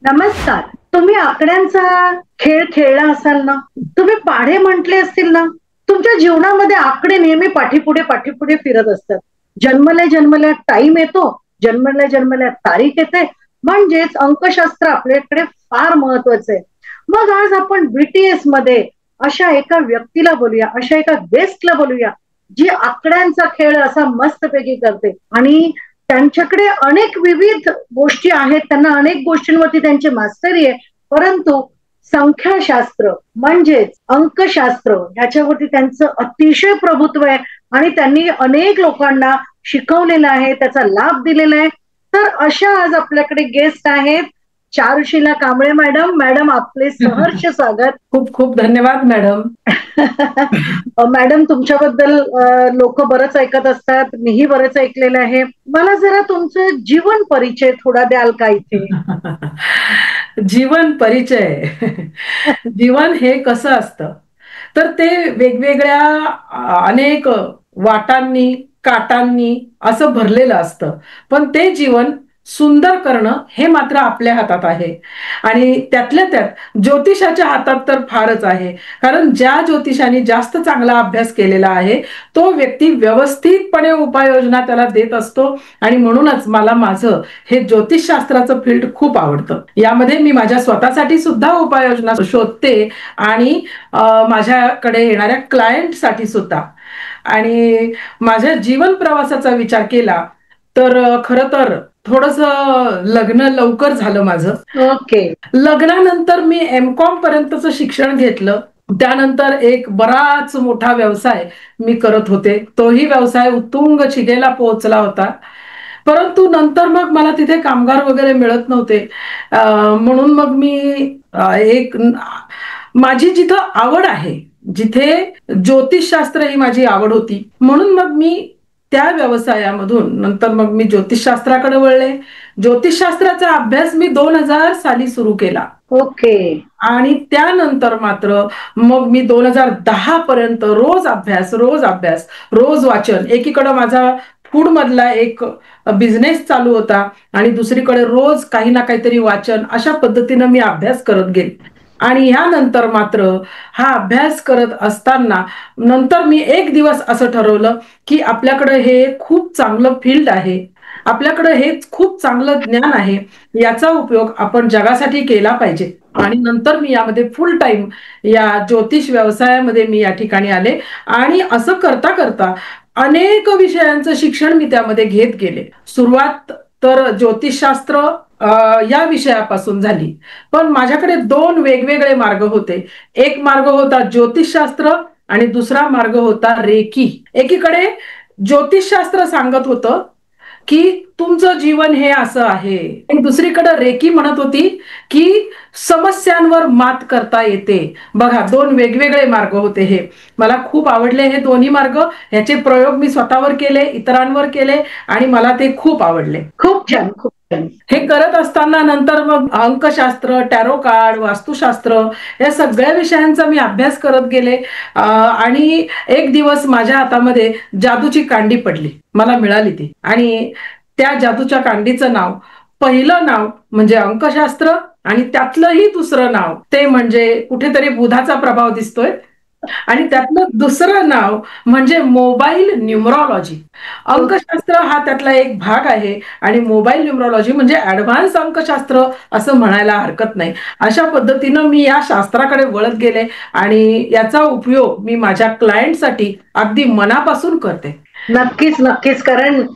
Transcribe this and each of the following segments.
नमस्कार. तुम्ही आकड्यांचा खेळ खेळला असाल ना? तुम्ही पाढे म्हटले असतील ना? तुमच्या जीवनामध्ये आकडे नेहमी पाठीपुढे, पाठीपुढे फिरत असतात. जन्मल्या जन्मल्या टाईम येतो, जन्मल्या जन्मल्या तारीख येते, म्हणजेच अंकशास्त्र आपल्याकडे फार महत्वाचं आहे. मग आज आपण BTS मध्ये अशा एका व्यक्तीला बोलूया, अशा एका गेस्टला बोलूया, जी आकड्यांचा खेळ असा मस्तपैकी करते आणि त्यांच्याकडे अनेक विविध गोष्टी आहेत, त्यांना अनेक गोष्टींवरती त्यांची मास्टरी आहे, परंतु संख्याशास्त्र म्हणजेच अंकशास्त्र ह्याच्यावरती त्यांचं अतिशय प्रभुत्व आहे आणि त्यांनी अनेक लोकांना शिकवलेलं आहे, त्याचा लाभ दिलेला आहे. तर अशा आज आपल्याकडे गेस्ट आहेत चारुशीला कांबळे मॅडम. मॅडम आपले सहर्ष स्वागत. खूप खूप धन्यवाद मॅडम. मॅडम तुमच्याबद्दल लोक बरंच ऐकत असतात, मीही बरंच ऐकलेलं आहे. मला जरा तुमचं जीवन परिचय थोडा द्याल का इथे? जीवन परिचय. जीवन हे कसं असतं तर ते वेगवेगळ्या अनेक वाटांनी काटांनी असं भरलेलं असतं, पण ते जीवन सुंदर करणं हे मात्र आपल्या हातात आहे. आणि त्यातल्या त्यात ज्योतिषाच्या हातात तर फारच आहे, कारण ज्या ज्योतिषाने जास्त चांगला अभ्यास केलेला आहे तो व्यक्ती व्यवस्थितपणे उपाययोजना त्याला देत असतो. आणि म्हणूनच मला माझं हे ज्योतिषशास्त्राचं फील्ड खूप आवडतं. यामध्ये मी माझ्या स्वतःसाठी सुद्धा उपाययोजना शोधते आणि माझ्याकडे येणाऱ्या क्लायंटसाठी सुद्धा. आणि माझ्या जीवन प्रवासाचा विचार केला तर खरं तर थोडस लग्न लवकर झालं माझं. ओके. लग्नानंतर मी MCOM पर्यंतचं शिक्षण घेतलं. त्यानंतर एक बराच मोठा व्यवसाय मी करत होते, तोही व्यवसाय उत्तुंग शिगेला पोहोचला होता. परंतु नंतर मग मला तिथे कामगार वगैरे मिळत नव्हते. म्हणून मग मी माझी जिथं आवड आहे, जिथे ज्योतिषशास्त्र ही माझी आवड होती, म्हणून मग मी त्या व्यवसायामधून नंतर मग मी ज्योतिषशास्त्राकडे वळले. ज्योतिषशास्त्राचा अभ्यास मी 2000 साली सुरू केला. ओके. आणि त्यानंतर मात्र मग मी 2010 पर्यंत रोज अभ्यास रोज अभ्यास रोज वाचन. एकीकडे माझा फूड मधला एक बिझनेस चालू होता आणि दुसरीकडे रोज काही ना काहीतरी वाचन, अशा पद्धतीनं मी अभ्यास करत गेले. आणि यानंतर मात्र हा अभ्यास करत असताना नंतर मी एक दिवस असं ठरवलं की आपल्याकडे हे खूप चांगलं फील्ड आहे, आपल्याकडे हे खूप चांगलं ज्ञान आहे, याचा उपयोग आपण जगासाठी केला पाहिजे. आणि नंतर मी यामध्ये फुल टाइम या ज्योतिष व्यवसायामध्ये मी या ठिकाणी आले. आणि असं करता करता अनेक विषयांचं शिक्षण मी त्यामध्ये घेत गेले. सुरुवात तर ज्योतिषशास्त्र या विषयापासून झाली, पण माझ्याकडे दोन वेगवेगळे मार्ग होते. एक मार्ग होता ज्योतिषशास्त्र आणि दुसरा मार्ग होता रेकी. एकीकडे ज्योतिषशास्त्र सांगत होतं की तुमचं जीवन हे असं आहे, आणि दुसरीकडे रेकी म्हणत होती की समस्यांवर मात करता येते. बघा, दोन वेगवेगळे मार्ग होते हे. मला खूप आवडले हे दोन्ही मार्ग. ह्याचे प्रयोग मी स्वतःवर केले, इतरांवर केले आणि मला ते खूप आवडले. खूप छान, खूप छान. हे करत असताना नंतर मग अंकशास्त्र, टॅरो कार्ड, वास्तुशास्त्र या सगळ्या विषयांचा मी अभ्यास करत गेले. आणि एक दिवस माझ्या हातामध्ये जादूची कांडी पडली, मला मिळाली ती. आणि त्या जादूच्या कांडीचं नाव, पहिलं नाव म्हणजे अंकशास्त्र आणि त्यातलंही दुसरं नाव ते म्हणजे कुठेतरी बुधाचा प्रभाव दिसतोय. आणि त्यातलं दुसरं नाव म्हणजे मोबाईल न्यूमरॉलॉजी. अंकशास्त्र हा त्यातला एक भाग आहे आणि मोबाईल न्यूमरॉलॉजी म्हणजे ऍडव्हान्स अंकशास्त्र असं म्हणायला हरकत नाही. अशा पद्धतीनं मी या शास्त्राकडे वळत गेले आणि याचा उपयोग मी माझ्या क्लायंटसाठी अगदी मनापासून करते. नक्कीच, नक्कीच. कारण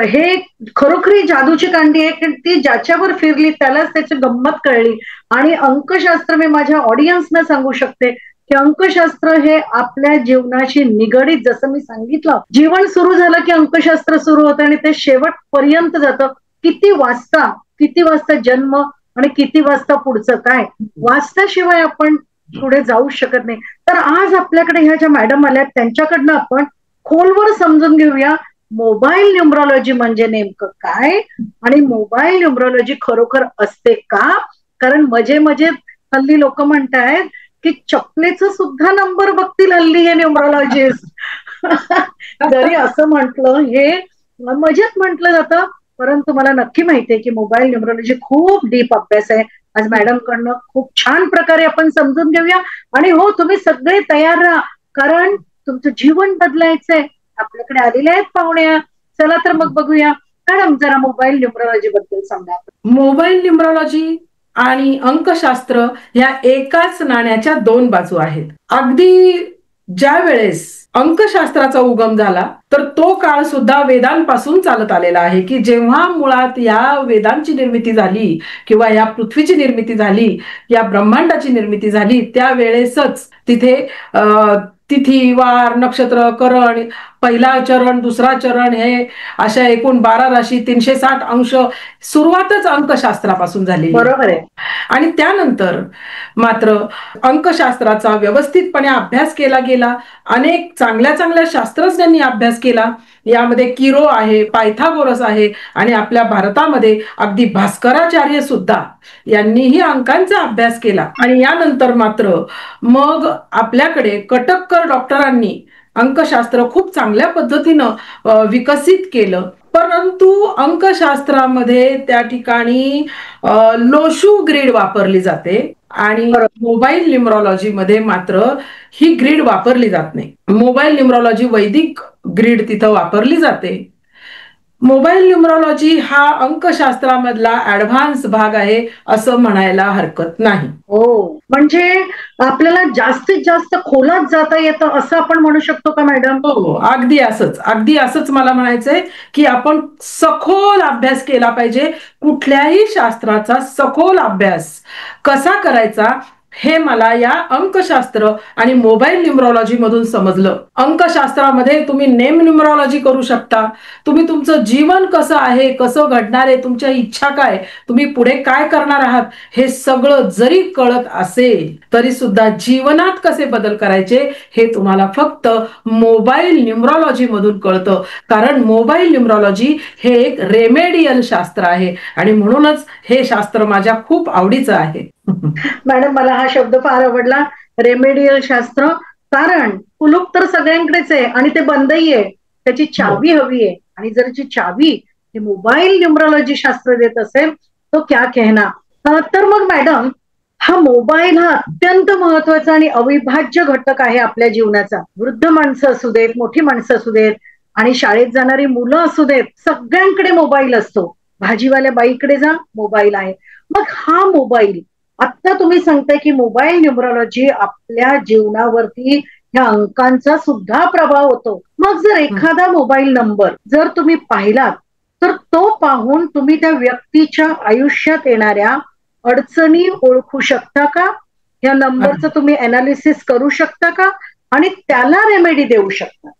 हे खरोखरी जादूची कांडी आहे, की ती ज्याच्यावर फिरली त्यालाच त्याची गंमत कळली. आणि अंकशास्त्र मी माझ्या ऑडियन्सना सांगू शकते की अंकशास्त्र हे आपल्या जीवनाशी निगडीत, जसं मी सांगितलं, जीवन सुरू झालं की अंकशास्त्र सुरू होतं आणि ते शेवटपर्यंत जातं. किती वाजता जन्म आणि किती वाजता पुढचं काय, वाचताशिवाय आपण पुढे जाऊ शकत नाही. तर आज आपल्याकडे ह्या ज्या मॅडम आल्या त्यांच्याकडनं आपण खोलवर समजून घेऊया मोबाईल न्यूमरॉलॉजी म्हणजे नेमकं काय आणि मोबाईल न्यूमरॉलॉजी खरोखर असते का. कारण हल्ली लोक म्हणतायत की चपलेचं सुद्धा नंबर बघतील हल्ली हे न्यूमरॉलॉजिस्ट. जरी असं म्हटलं, हे मजेत म्हटलं जातं, परंतु मला नक्की माहितीये की मोबाईल न्यूमरॉलॉजी खूप डीप अभ्यास आहे. आज मॅडम कडनं खूप छान प्रकारे आपण समजून घेऊया. आणि हो, तुम्ही सगळे तयार राहा, कारण तुमचं जीवन बदलायचंय. आपल्याकडे आलेले आहेत पाहुण्या. चला तर मग बघूया. मॅडम, जरा मोबाईल न्यूमरॉलॉजी बद्दल सांगा. मोबाईल न्यूमरॉलॉजी आणि अंकशास्त्र या एकाच नाण्याच्या दोन बाजू आहेत. अगदी ज्या वेळेस अंकशास्त्राचा उगम झाला तर तो काळ सुद्धा वेदांपासून चालत आलेला आहे, की जेव्हा मुळात या वेदांची निर्मिती झाली किंवा या पृथ्वीची निर्मिती झाली, या ब्रह्मांडाची निर्मिती झाली, त्यावेळेसच तिथे तिथी, वार, नक्षत्र, करण, पहिला चरण, दुसरा चरण, हे अशा एकूण 12 राशी, 360 अंश, सुरुवातच अंकशास्त्रापासून झालेली. बरोबर आहे. आणि त्यानंतर मात्र अंकशास्त्राचा व्यवस्थितपणे अभ्यास केला गेला. अनेक चांगल्या चांगल्या शास्त्रज्ञांनी अभ्यास केला. यामध्ये किरो आहे, पायथागोरस आहे, आणि आपल्या भारतामध्ये अगदी भास्कराचार्य सुद्धा यांनीही अंकांचा अभ्यास केला. आणि यानंतर मात्र मग आपल्याकडे कटककर डॉक्टरांनी अंकशास्त्र खूप चांगल्या पद्धतीनं विकसित केलं. परंतु अंकशास्त्रामध्ये त्या ठिकाणी लोशू ग्रीड वापरली जाते आणि मोबाईल न्यूमरॉलॉजी मध्ये मात्र ही ग्रीड वापरली जात नाही. मोबाईल न्यूमरॉलॉजी वैदिक ग्रीड तिथं वापरली जाते. मोबाईल न्यूमरॉलॉजी हा अंकशास्त्रामधला ऍडव्हान्स भाग आहे असं म्हणायला हरकत नाही. हो, म्हणजे आपल्याला जास्तीत जास्त खोलात जाता येतं असं आपण म्हणू शकतो का मॅडम? हो, अगदी असंच मला म्हणायचंय की आपण सखोल अभ्यास केला पाहिजे. कुठल्याही शास्त्राचा सखोल अभ्यास कसा करायचा हे मला या अंकशास्त्र आणि मोबाईल न्यूमरॉलॉजी मधून समजलं. अंकशास्त्रामध्ये तुम्ही नेम न्यूमरॉलॉजी करू शकता. तुम्ही तुमचं जीवन कसं आहे, कसं घडणार आहे, तुमच्या इच्छा काय, तुम्ही पुढे काय करणार आहात, हे सगळं जरी कळत असेल तरी सुद्धा जीवनात कसे बदल करायचे हे तुम्हाला फक्त मोबाईल न्यूमरॉलॉजी मधून कळतं. कारण मोबाईल न्यूमरॉलॉजी हे एक रेमेडियल शास्त्र आहे आणि म्हणूनच हे शास्त्र माझ्या खूप आवडीचं आहे. मॅडम, मला हा शब्द फार आवडला, रेमेडियल शास्त्र. कारण कुलूप तर सगळ्यांकडेच आहे आणि ते बंदही आहे. त्याची चावी हवी आहे. आणि जर ची चावी हे मोबाईल न्यूमरॉलॉजी शास्त्र देत असेल तो क्या कहना. तर मग मॅडम, हा मोबाईल हा अत्यंत महत्वाचा आणि अविभाज्य घटक आहे आपल्या जीवनाचा. वृद्ध माणसं असू देत, मोठी माणसं असू देत, आणि शाळेत जाणारी मुलं असू देत, सगळ्यांकडे मोबाईल असतो. भाजीवाल्या बाईकडे जा, मोबाईल आहे. मग हा मोबाईल, आता तुम्ही सांगताय की मोबाईल न्यूमरॉलॉजी आपल्या जीवनावरती ह्या अंकांचा सुद्धा प्रभाव होतो. मग जर एखादा मोबाईल नंबर जर तुम्ही पाहिलात तर तो पाहून तुम्ही त्या व्यक्तीच्या आयुष्यात येणाऱ्या अडचणी ओळखू शकता का? या नंबरचं तुम्ही अनालिसिस करू शकता का? आणि त्याला रेमेडी देऊ शकता?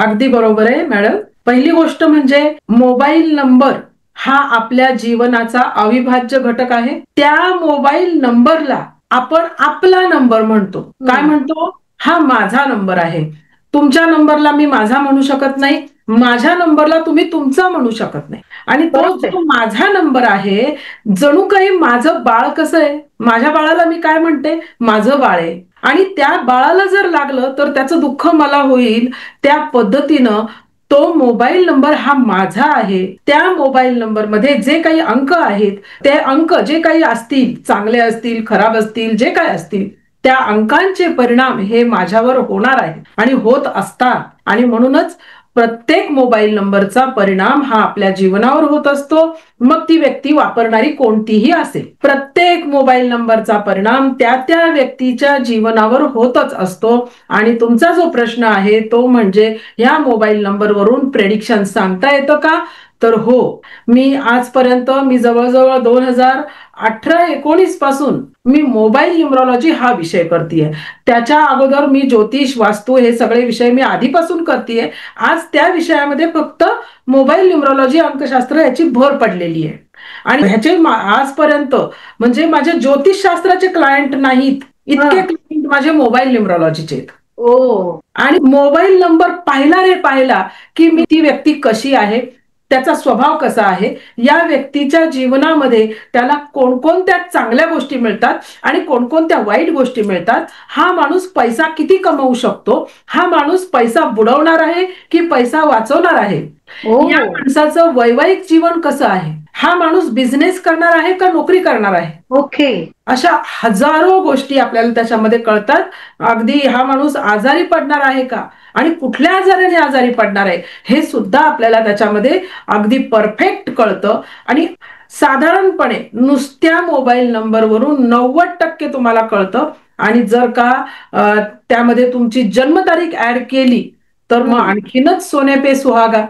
अगदी बरोबर आहे मॅडम. पहिली गोष्ट म्हणजे मोबाईल नंबर हा आपल्या जीवनाचा अविभाज्य घटक आहे. त्या मोबाईल नंबरला आपण आपला नंबर म्हणतो. काय म्हणतो? हा माझा नंबर आहे. तुमच्या नंबरला मी माझा म्हणू शकत नाही, माझ्या नंबरला तुम्ही तुमचा म्हणू शकत नाही. आणि तो जो माझा नंबर आहे, जणू काही माझं बाळ कसं आहे, माझ्या बाळाला मी काय म्हणते, माझं बाळ आहे. आणि त्या बाळाला जर लागलं तर त्याचं दुःख मला होईल. त्या पद्धतीनं तो मोबाईल नंबर हा माझा आहे. त्या मोबाईल नंबर मध्ये जे काही अंक आहेत, ते अंक जे काही असतील, चांगले असतील, खराब असतील, जे काही असतील, त्या अंकांचे परिणाम हे माझ्यावर होणार आहेत आणि होत असतात. आणि म्हणूनच प्रत्येक मोबाईल नंबरचा परिणाम हा आपल्या जीवनावर होत असतो. मग ती व्यक्ती वापरणारी कोणतीही असेल, प्रत्येक मोबाईल नंबरचा परिणाम त्या त्या व्यक्तीच्या जीवनावर होतच असतो. आणि तुमचा जो प्रश्न आहे तो म्हणजे या मोबाईल नंबरवरून प्रेडिक्शन सांगता येतं का? तर हो, मी आजपर्यंत जवळजवळ 2018-19 पासून मी मोबाईल न्यूमरॉलॉजी हा विषय करतेय. त्याच्या अगोदर मी ज्योतिष, वास्तू हे सगळे विषय मी आधीपासून करतेय. आज त्या विषयामध्ये फक्त मोबाईल न्यूमरॉलॉजी, अंकशास्त्र याची भर पडलेली आहे. आणि ह्याचे आजपर्यंत म्हणजे माझे ज्योतिष शास्त्राचे क्लायंट नाहीत, इतके क्लायंट माझे मोबाईल न्यूमरॉलॉजीचे आहेत. आणि मोबाईल नंबर पाहिला की मी ती व्यक्ती कशी आहे, त्याचा स्वभाव कसा आहे, या व्यक्तीच्या जीवनामध्ये त्याला कोणकोणत्या चांगल्या गोष्टी मिळतात आणि कोणकोणत्या वाईट गोष्टी मिळतात, हा माणूस पैसा किती कमवू शकतो, हा माणूस पैसा बुडवणार आहे की पैसा वाचवणार आहे, या हो. माणसाचं वैवाहिक जीवन कसं आहे, हा माणूस बिझनेस करणार आहे का नोकरी करणार आहे, ओके. अशा हजारो गोष्टी आपल्याला त्याच्यामध्ये कळतात. अगदी हा माणूस आजारी पडणार आहे का आणि कुठल्या आजाराने आजारी पडणार आहे हे सुद्धा आपल्याला त्याच्यामध्ये अगदी परफेक्ट कळतं. आणि साधारणपणे नुसत्या मोबाईल नंबरवरून 90% तुम्हाला कळतं. आणि जर का त्यामध्ये तुमची जन्मतारीख ऍड केली तर मग आणखीनच सोने पे सुहागा.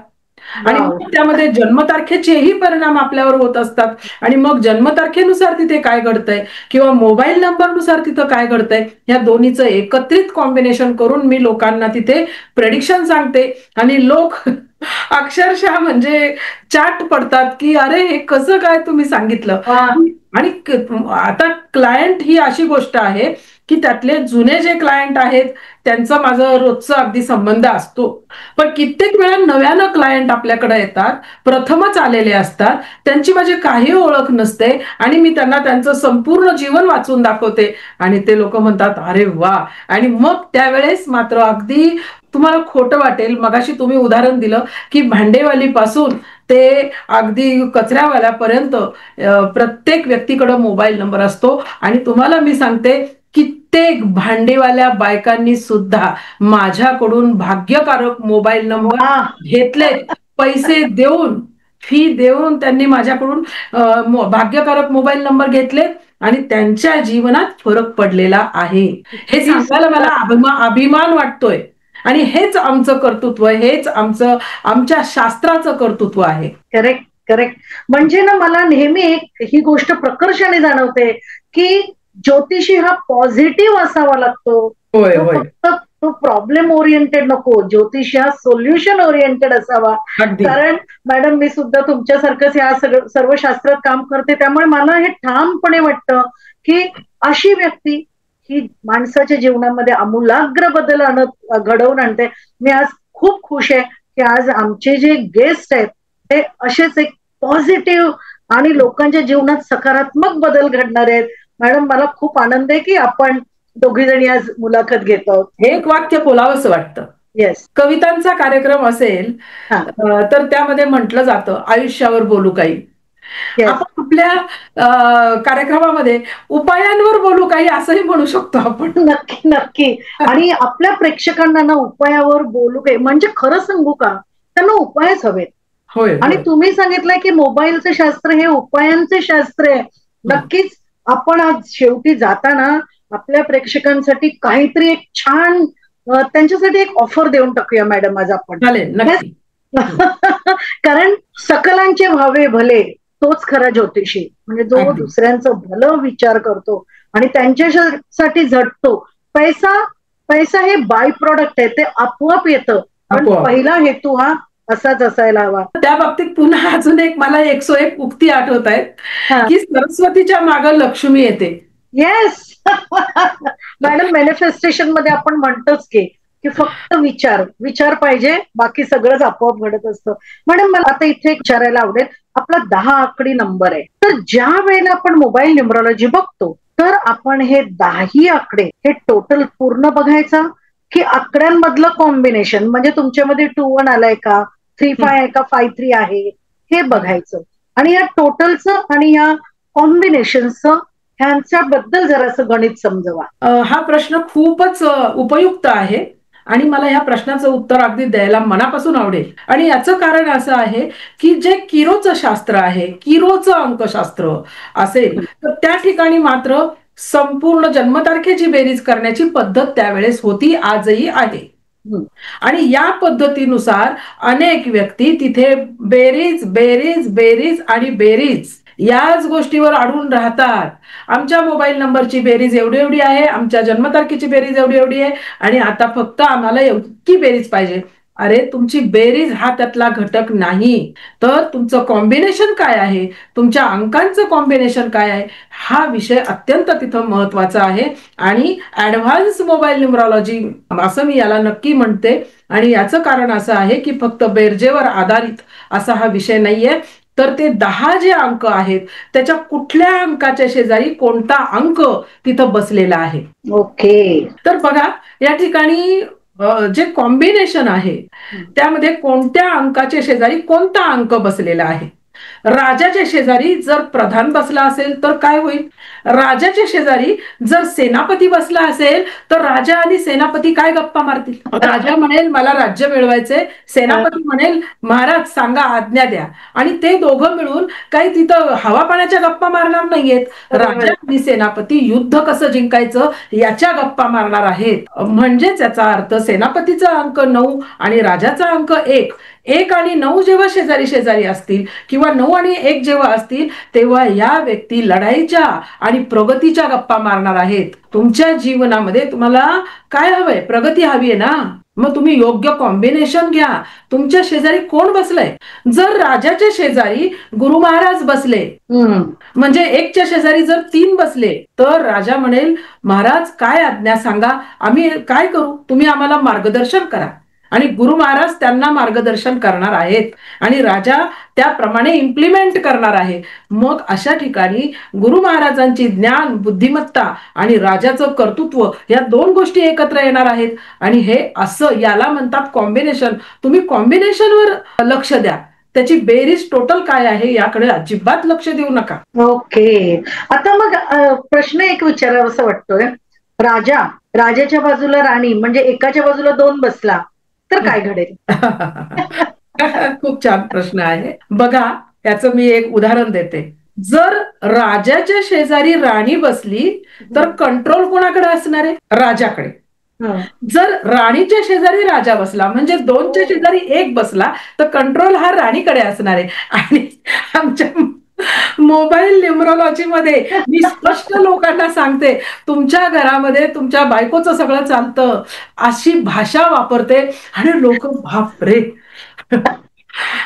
आणि वाव. मग त्यामध्ये जन्मतारखेचेही परिणाम आपल्यावर होत असतात. आणि मग जन्मतारखेनुसार तिथे काय घडतंय किंवा मोबाईल नंबरनुसार तिथं काय घडतंय, या दोन्हीचं एकत्रित कॉम्बिनेशन करून मी लोकांना तिथे प्रेडिक्शन सांगते. आणि लोक अक्षरशः म्हणजे चाट पडतात की अरे हे कसं काय तुम्ही सांगितलं. वा. आणि आता क्लायंट ही अशी गोष्ट आहे की त्यातले जुने जे क्लायंट आहेत त्यांचा माझं रोजचा अगदी संबंध असतो. पण कित्येक वेळा नव्यानं क्लायंट आपल्याकडे येतात, प्रथमच आलेले असतात, त्यांची माझी काही ओळख नसते आणि मी त्यांना त्यांचं संपूर्ण जीवन वाचून दाखवते आणि ते लोक म्हणतात अरे वा. आणि मग त्यावेळेस मात्र अगदी तुम्हाला खोटं वाटेल, मगाशी तुम्ही उदाहरण दिलं की भांडेवाली पासून ते अगदी कचऱ्यावाल्यापर्यंत प्रत्येक व्यक्तीकडे मोबाईल नंबर असतो. आणि तुम्हाला मी सांगते कित्येक भांडेवाल्या बायकांनी सुद्धा माझ्याकडून भाग्यकारक मोबाईल नंबर वा. घेतले, पैसे देऊन, फी देऊन त्यांनी माझ्याकडून भाग्यकारक मोबाईल नंबर घेतले आणि त्यांच्या जीवनात फरक पडलेला आहे. हे किती सांगायला मला सुंदर. अभिमान वाटतोय. आणि हेच आमचं कर्तृत्व, हेच आमच्या शास्त्राचं कर्तृत्व आहे. Correct, correct. म्हणजे ना मला नेहमी एक ही गोष्ट प्रकर्षाने जाणवते की ज्योतिषी हा पॉझिटिव्ह असावा लागतो. होय तो होय, फक्त तो प्रॉब्लेम ओरिएंटेड नको, ज्योतिषी हा सोल्युशन ओरिएंटेड असावा. अगदी. कारण मॅडम मी सुद्धा तुमच्यासारखंच या सर्व शास्त्रात काम करते, त्यामुळे मला हे ठामपणे वाटतं की अशी व्यक्ती ही माणसाच्या जीवनामध्ये आमूलाग्र बदल घडवून आणते. मी आज खूप खुश आहे की आज आमचे जे गेस्ट आहेत ते असेच एक पॉझिटिव्ह आणि लोकांच्या जीवनात सकारात्मक बदल घडणार आहेत. मॅडम मला खूप आनंद आहे की आपण दोघी जणी आज मुलाखत घेत आहोत. एक वाक्य बोलावंसं वाटतं. येस. कवितांचा कार्यक्रम असेल हा. तर त्यामध्ये म्हटलं जातं आयुष्यावर बोलू काही. येस. आपण आपल्या कार्यक्रमामध्ये उपायांवर बोलू काही असंही म्हणू शकतो आपण. नक्की, नक्की. आणि आपल्या प्रेक्षकांना ना उपायावर बोलू काय म्हणजे खरं सांगू का, त्यांना उपायच हवेत. होय आणि होय. तुम्ही सांगितलं की मोबाईलचं शास्त्र हे उपायांचे शास्त्र आहे. नक्कीच आपण आज शेवटी जाताना आपल्या प्रेक्षकांसाठी काहीतरी एक छान त्यांच्यासाठी एक ऑफर देऊन टाकूया मॅडम आज आपण. चालेल, नक्की. कारण सकलांचे व्हावे भले तोच खरा ज्योतिषी, म्हणजे जो अगदी. दुसऱ्यांचं भलं विचार करतो आणि त्यांच्यासाठी झटतो. पैसा पैसा हे बाय प्रॉडक्ट आहे, ते आपोआप येतं. पण आपोआप. पहिला हेतू हा असाच असायला हवा. त्या बाबतीत पुन्हा अजून एक मला 101 उक्ती आठवत आहेत हा. की सरस्वतीच्या मागे लक्ष्मी येते. येस. मॅडम मॅनिफेस्टेशन मध्ये आपण म्हणतोच की फक्त विचार पाहिजे, बाकी सगळंच आपोआप घडत असतं. मॅडम मला आता इथे विचारायला आवडेल, आपला 10 आकडी नंबर आहे, तर ज्या वेळेला आपण मोबाईल न्यूमरॉलॉजी बघतो तर आपण हे 10 आकडे हे टोटल पूर्ण बघायचा की आकड्यांमधलं कॉम्बिनेशन, म्हणजे तुमच्यामध्ये 2-1 आलाय का, 3-5 आहे का, 5-3 आहे, हे बघायचं. आणि या टोटलचं आणि या कॉम्बिनेशनचं ह्यांच्याबद्दल जरासं गणित समजवा. हा प्रश्न खूपच उपयुक्त आहे आणि मला ह्या प्रश्नाचं उत्तर अगदी द्यायला मनापासून आवडेल. आणि याचं कारण असं आहे की जे किरोचं शास्त्र आहे, किरोचं अंकशास्त्र असेल तर त्या ठिकाणी मात्र संपूर्ण जन्मतारखेची बेरीज करण्याची पद्धत त्यावेळेस होती, आजही आहे. आणि या पद्धतीनुसार अनेक व्यक्ती तिथे बेरीज बेरीज बेरीज आणि बेरीज याच गोष्टीवर अडून राहतात. आमच्या मोबाईल नंबरची बेरीज एवढी एवढी आहे, आमच्या जन्मतारखेची बेरीज एवढी एवढी आहे आणि आता फक्त आम्हाला इतकी बेरीज पाहिजे. अरे तुमची बेरीज हा त्यातला घटक नाही, तर तुमचं कॉम्बिनेशन काय आहे, तुमच्या अंकांचं कॉम्बिनेशन काय आहे, हा विषय अत्यंत तिथं महत्वाचा आहे. आणि ऍडव्हान्स मोबाईल न्यूमरॉलॉजी असं मी याला नक्की म्हणते. आणि याचं कारण असं आहे की फक्त बेरजेवर आधारित असा हा विषय नाहीये, तर ते 10 जे अंक आहेत त्याच्या कुठल्या अंकाच्या शेजारी कोणता अंक तिथं बसलेला आहे. ओके. तर बघा या ठिकाणी जे कॉम्बिनेशन आहे त्यामध्ये कोणत्या अंकाच्या शेजारी कोणता अंक बसलेला आहे. राजाच्या शेजारी जर प्रधान बसला असेल तर काय होईल, राजाच्या शेजारी जर सेनापती बसला असेल तर राजा आणि सेनापती काय गप्पा मारतील. राजा म्हणेल मला राज्य मिळवायचे, सेनापती म्हणेल महाराज सांगा आज्ञा द्या. आणि ते दोघं मिळून काही तिथं हवा पाण्याच्या गप्पा मारणार नाहीयेत. राजा आणि सेनापती युद्ध कसं जिंकायचं याच्या गप्पा मारणार आहेत. म्हणजेच याचा अर्थ सेनापतीचा अंक 9 आणि राजाचा अंक 1, 1 आणि 9 जेव्हा शेजारी शेजारी असतील किंवा 9 आणि 1 जेव्हा असतील तेव्हा या व्यक्ती लढाईच्या आणि प्रगतीच्या गप्पा मारणार आहेत. तुमच्या जीवनामध्ये तुम्हाला काय हवंय, प्रगती हवी आहे ना, मग तुम्ही योग्य कॉम्बिनेशन घ्या. तुमच्या शेजारी कोण बसलंय, जर राजाच्या शेजारी गुरु महाराज बसले म्हणजे 1च्या शेजारी जर 3 बसले तर राजा म्हणेल महाराज काय आज्ञा सांगा, आम्ही काय करू, तुम्ही आम्हाला मार्गदर्शन करा. आणि गुरु महाराज त्यांना मार्गदर्शन करणार आहेत आणि राजा त्याप्रमाणे इम्प्लिमेंट करणार आहे. मग अशा ठिकाणी गुरु महाराजांची ज्ञान बुद्धिमत्ता आणि राजाचं कर्तृत्व या 2 गोष्टी एकत्र येणार आहेत. आणि हे असं याला म्हणतात कॉम्बिनेशन. तुम्ही कॉम्बिनेशनवर लक्ष द्या, त्याची बेरीज टोटल काय आहे याकडे अजिबात लक्ष देऊ नका. ओके. आता मग प्रश्न एक विचारावासा वाटतोय, राजाच्या बाजूला राणी म्हणजे एकाच्या बाजूला 2 बसला तर काय घडेल. खूप छान प्रश्न आहे. बघा याचं मी एक उदाहरण देते. जर राजाच्या शेजारी राणी बसली तर कंट्रोल कोणाकडे असणार आहे, राजाकडे. जर राणीच्या शेजारी राजा बसला म्हणजे 2च्या शेजारी 1 बसला तर कंट्रोल हा राणीकडे असणार आहे. आणि आमच्या मोबाईल न्यूमरॉलॉजी मध्ये मी स्पष्ट लोकांना सांगते, तुमच्या घरामध्ये तुमच्या बायकोचं सगळं चालतं अशी भाषा वापरते आणि लोक बापरे.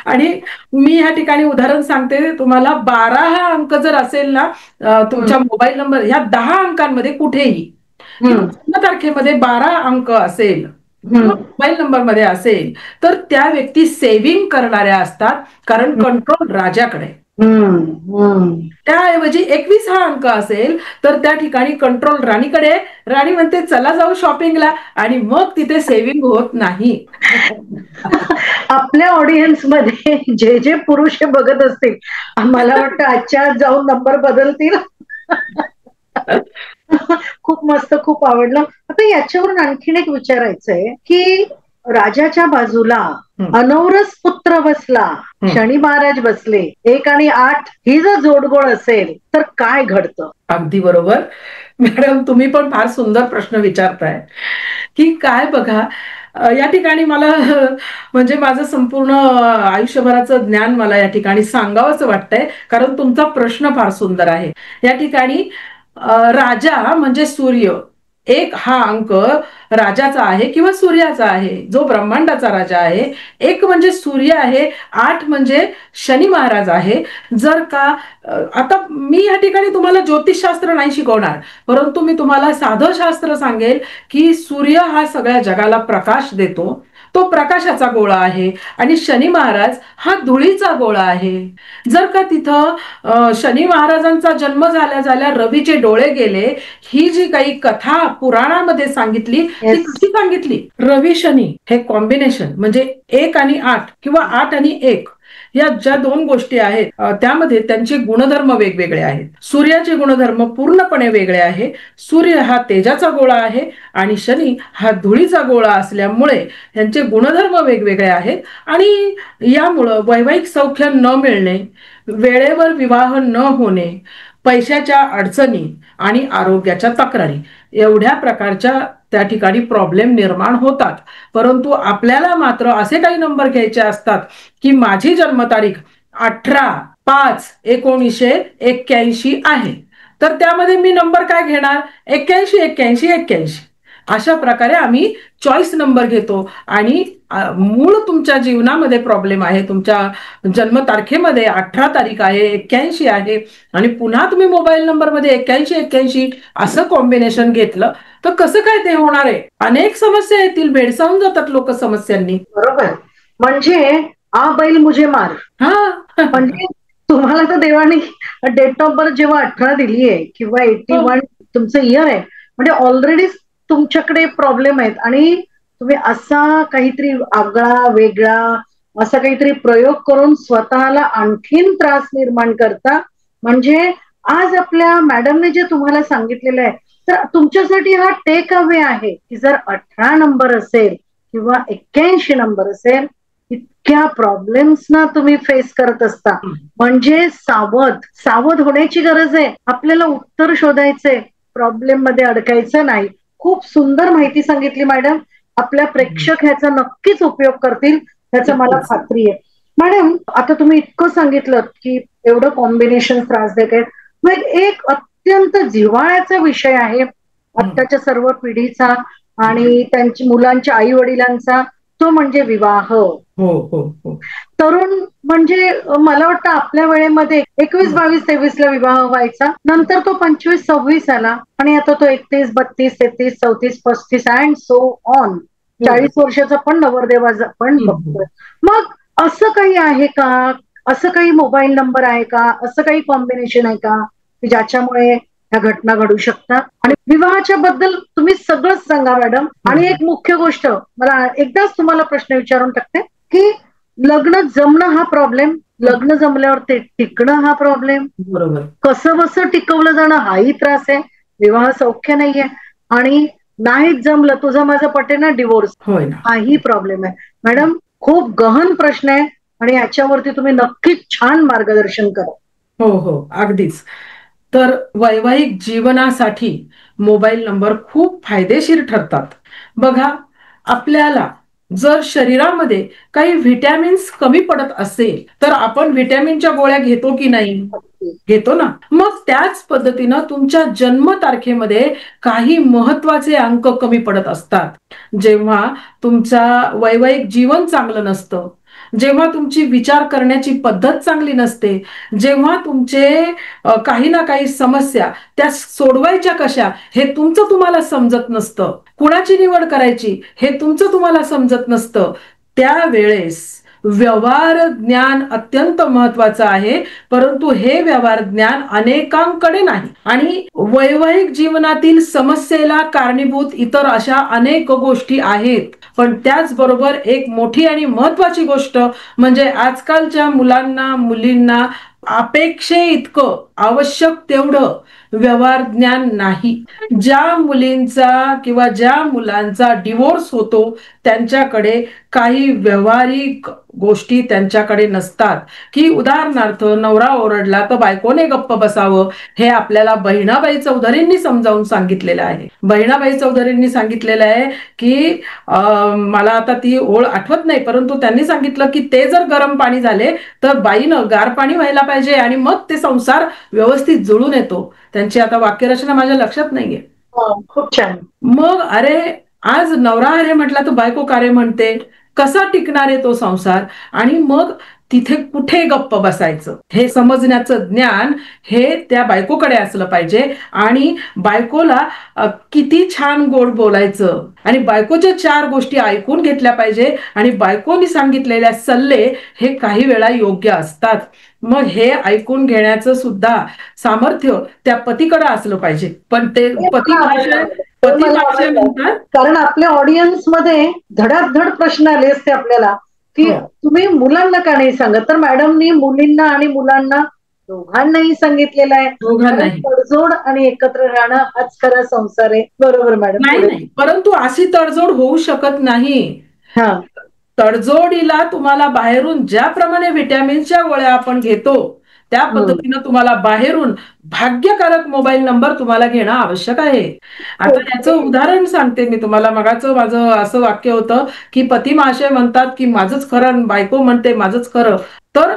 आणि मी या ठिकाणी उदाहरण सांगते तुम्हाला, 12 हा अंक जर असेल ना तुमच्या मोबाईल नंबर ह्या 10 अंकांमध्ये कुठेही तारखेमध्ये 12 अंक असेल मोबाईल नंबर मध्ये असेल तर त्या व्यक्ती सेव्हिंग करणाऱ्या असतात, कारण कंट्रोल राजाकडे. त्याऐवजी 21 हा अंक असेल तर त्या ठिकाणी कंट्रोल राणीकडे. राणी म्हणते चला जाऊ शॉपिंगला आणि मग तिथे सेव्हिंग होत नाही. आपल्या ऑडियन्स मध्ये जे जे पुरुष हे बघत असतील मला वाटतं आजच्या जाऊन नंबर बदलतील. खूप मस्त, खूप आवडलं. आता याच्यावरून आणखीन एक विचारायचंय की राजाच्या बाजूला अनौरस पुत्र बसला, शनी महाराज बसले, 1 आणि 8 ही जर जोडगोळ असेल तर काय घडतं. अगदी बरोबर मॅडम, तुम्ही पण फार सुंदर प्रश्न विचारताय. की काय बघा या ठिकाणी मला म्हणजे माझं संपूर्ण आयुष्यभराचं ज्ञान मला या ठिकाणी सांगावंच वाटतंय, कारण तुमचा प्रश्न फार सुंदर आहे. या ठिकाणी राजा म्हणजे सूर्य, 1 हा अंक राजाचा आहे किंवा सूर्याचा आहे, जो ब्रह्मांडाचा राजा आहे. 1 म्हणजे सूर्य आहे, 8 म्हणजे शनी महाराज आहे. जर का आता मी या ठिकाणी तुम्हाला ज्योतिषशास्त्र नाही शिकवणार, परंतु मी तुम्हाला साधं शास्त्र सांगेल की सूर्य हा सगळ्या जगाला प्रकाश देतो, तो प्रकाशाचा गोळा आहे. आणि शनी महाराज हा धुळीचा गोळा आहे. जर का तिथं शनी महाराजांचा जन्म झाल्या झाल्या रवीचे डोळे गेले, ही जी काही कथा पुराणामध्ये सांगितली ती कशी सांगितली, रवी शनी हे कॉम्बिनेशन म्हणजे 1 आणि 8 किंवा 8 आणि 1 या ज्या 2 गोष्टी आहेत त्यामध्ये त्यांचे गुणधर्म वेगवेगळे आहेत. सूर्याचे गुणधर्म पूर्णपणे वेगळे आहे. सूर्य हा तेजाचा गोळा आहे आणि शनी हा धुळीचा गोळा असल्यामुळे यांचे गुणधर्म वेगवेगळे आहेत. आणि यामुळं वैवाहिक सौख्य न मिळणे, वेळेवर विवाह न होणे, पैशाच्या अडचणी आणि आरोग्याच्या तक्रारी एवढ्या प्रकारच्या त्या ठिकाणी प्रॉब्लेम निर्माण होतात. परंतु आपल्याला मात्र असे काही नंबर घ्यायचे असतात की माझी जन्मतारीख 18/5/1981 आहे, तर त्यामध्ये मी नंबर काय घेणार, 81 81 81. अशा प्रकारे आम्ही चॉईस नंबर घेतो आणि मूळ तुमच्या जीवनामध्ये प्रॉब्लेम आहे, तुमच्या जन्मतारखेमध्ये 18 तारीख आहे, 81 आहे, आणि पुन्हा तुम्ही मोबाईल नंबरमध्ये 81-81 असं कॉम्बिनेशन घेतलं तर कसं काय ते होणार आहे? अनेक समस्या येतील, भेडसावून जातात लोक समस्यांनी. बरोबर. म्हणजे आ बैल मुझे मार. हा. म्हणजे तुम्हाला तर देवाने डेट ऑफ बर्थ जेव्हा 18 दिली आहे किंवा 81 तुमचं इयर आहे, म्हणजे ऑलरेडी तुमच्याकडे प्रॉब्लेम आहेत आणि तुम्ही असा काहीतरी आगळा वेगळा असा काहीतरी प्रयोग करून स्वतःला आणखीन त्रास निर्माण करता. म्हणजे आज आपल्या मॅडमने जे तुम्हाला सांगितलेलं आहे, तर तुमच्यासाठी हा टेक अवे आहे की जर 18 नंबर असेल किंवा 81 नंबर असेल, इतक्या प्रॉब्लेम्स ना तुम्ही फेस करत असता, म्हणजे सावध होण्याची गरज आहे. आपल्याला उत्तर शोधायचंय, प्रॉब्लेम मध्ये अडकायचं नाही. खूप सुंदर माहिती सांगितली मॅडम. आपल्या प्रेक्षक ह्याचा नक्कीच उपयोग करतील, ह्याचं मला खात्री आहे. मॅडम, आता तुम्ही इतकं सांगितलं की एवढं कॉम्बिनेशन त्रासदायक आहे, मग एक अत्यंत जिव्हाळ्याचा विषय आहे आत्ताच्या सर्व पिढीचा आणि त्यांच्या मुलांच्या आई वडिलांचा, तो म्हणजे विवाह. तरुण म्हणजे मला वाटतं आपल्या वेळेमध्ये 21, 22, 23 ला विवाह व्हायचा, नंतर तो 25, 26 आला आणि आता तो 31, 32, 33, 34, 35 अँड सो ऑन. 40 वर्षाचा पण नवरदेवाचा पण बघतोय. मग असं काही आहे का? असं काही मोबाईल नंबर आहे का? असं काही कॉम्बिनेशन आहे का की ज्याच्यामुळे ह्या घटना घडू शकतात? आणि विवाहाच्या बद्दल तुम्ही सगळंच सांगा मॅडम. आणि एक मुख्य गोष्ट मला एकदाच तुम्हाला प्रश्न विचारून टाकते की लग्न जमणं हा प्रॉब्लेम, लग्न जमल्यावर ते टिकणं हा प्रॉब्लेम, बरोबर, कसं बसं टिकवलं जाणं हाही त्रास आहे. विवाह सौख्य नाहीये आणि नाहीच जमलं, तुझं माझं पटे ना, डिवोर्स, हाही प्रॉब्लेम आहे. मॅडम, खूप गहन प्रश्न आहे आणि याच्यावरती तुम्ही नक्कीच छान मार्गदर्शन करा. हो, अगदीच. तर वैवाहिक जीवनासाठी मोबाईल नंबर खूप फायदेशीर ठरतात. बघा, आपल्याला जर शरीरामध्ये काही व्हिटॅमिन्स कमी पडत असेल तर आपण व्हिटॅमिनच्या गोळ्या घेतो की नाही? घेतो ना. मग त्याच पद्धतीनं तुमच्या जन्मतारखेमध्ये काही महत्वाचे अंक कमी पडत असतात. जेव्हा तुमचा वैवाहिक जीवन चांगलं नसतं, जेव्हा तुमची विचार करण्याची पद्धत चांगली नसते, जेव्हा तुमचे काही ना काही समस्या त्या सोडवायच्या कशा हे तुमचं तुम्हाला समजत नसतं, कुणाची निवड करायची हे तुमचं तुम्हाला समजत नसतं, त्यावेळेस व्यवहार ज्ञान अत्यंत महत्वाचं आहे. परंतु हे व्यवहार ज्ञान अनेकांकडे नाही आणि वैवाहिक जीवनातील समस्येला कारणीभूत इतर अशा अनेक गोष्टी आहेत. पण त्याचबरोबर एक मोठी आणि महत्वाची गोष्ट म्हणजे आजकालच्या मुलांना मुलींना अपेक्षे इतकं आवश्यक तेवढं व्यवहार ज्ञान नाही. ज्या मुलींचा किंवा ज्या मुलांचा डिवोर्स होतो त्यांच्याकडे काही व्यवहारिक गोष्टी त्यांच्याकडे नसतात, की उदाहरणार्थ नवरा ओरडला तर बायकोने गप्प बसावं. हे आपल्याला बहिणाबाई चौधरींनी समजावून सांगितलेलं आहे. बहिणाबाई चौधरींनी सांगितलेलं आहे की मला आता ती ओळ आठवत नाही, परंतु त्यांनी सांगितलं की ते जर गरम पाणी झाले तर बाईनं गार पाणी व्हायला पाहिजे आणि मग ते संसार व्यवस्थित जुळून येतो. त्यांची आता वाक्यरचना माझ्या लक्षात नाहीये. खूप छान. मग अरे, आज नवरा अरे म्हटला तर बायको का रे म्हणते, कसा टिकणार आहे तो संसार? आणि मग तिथे कुठे गप्प बसायचं हे समजण्याचं ज्ञान हे त्या बायकोकडे असलं पाहिजे. आणि बायकोला किती छान गोड बोलायचं आणि बायकोच्या 4 गोष्टी ऐकून घेतल्या पाहिजे आणि बायकोनी सांगितलेल्या सल्ले हे काही वेळा योग्य असतात. मग हे ऐकून घेण्याचं सुद्धा सामर्थ्य त्या पतीकडे असलं पाहिजे. पण ते पती म्हणतात, कारण आपल्या ऑडियन्स मध्ये धडाधड प्रश्न आले असते आपल्याला की तुम्ही मुलांना का नाही सांगत, तर मॅडमनी मुलींना आणि मुलांना दोघांनाही सांगितलेलं आहे. तडजोड आणि एकत्र राहणं हाच खरा संसार आहे. बरोबर मॅडम. नाही, परंतु अशी तडजोड होऊ शकत नाही. तडजोडीला तुम्हाला बाहेरून ज्याप्रमाणे व्हिटॅमिनच्या गोळ्या आपण घेतो त्या पद्धतीनं तुम्हाला बाहेरून भाग्यकारक मोबाईल नंबर तुम्हाला घेणं आवश्यक आहे. आता याचं उदाहरण सांगते मी तुम्हाला. मगाचं माझं असं वाक्य होतं की पती महाशय म्हणतात की माझंच खरं, बायको म्हणते माझंच खरं. तर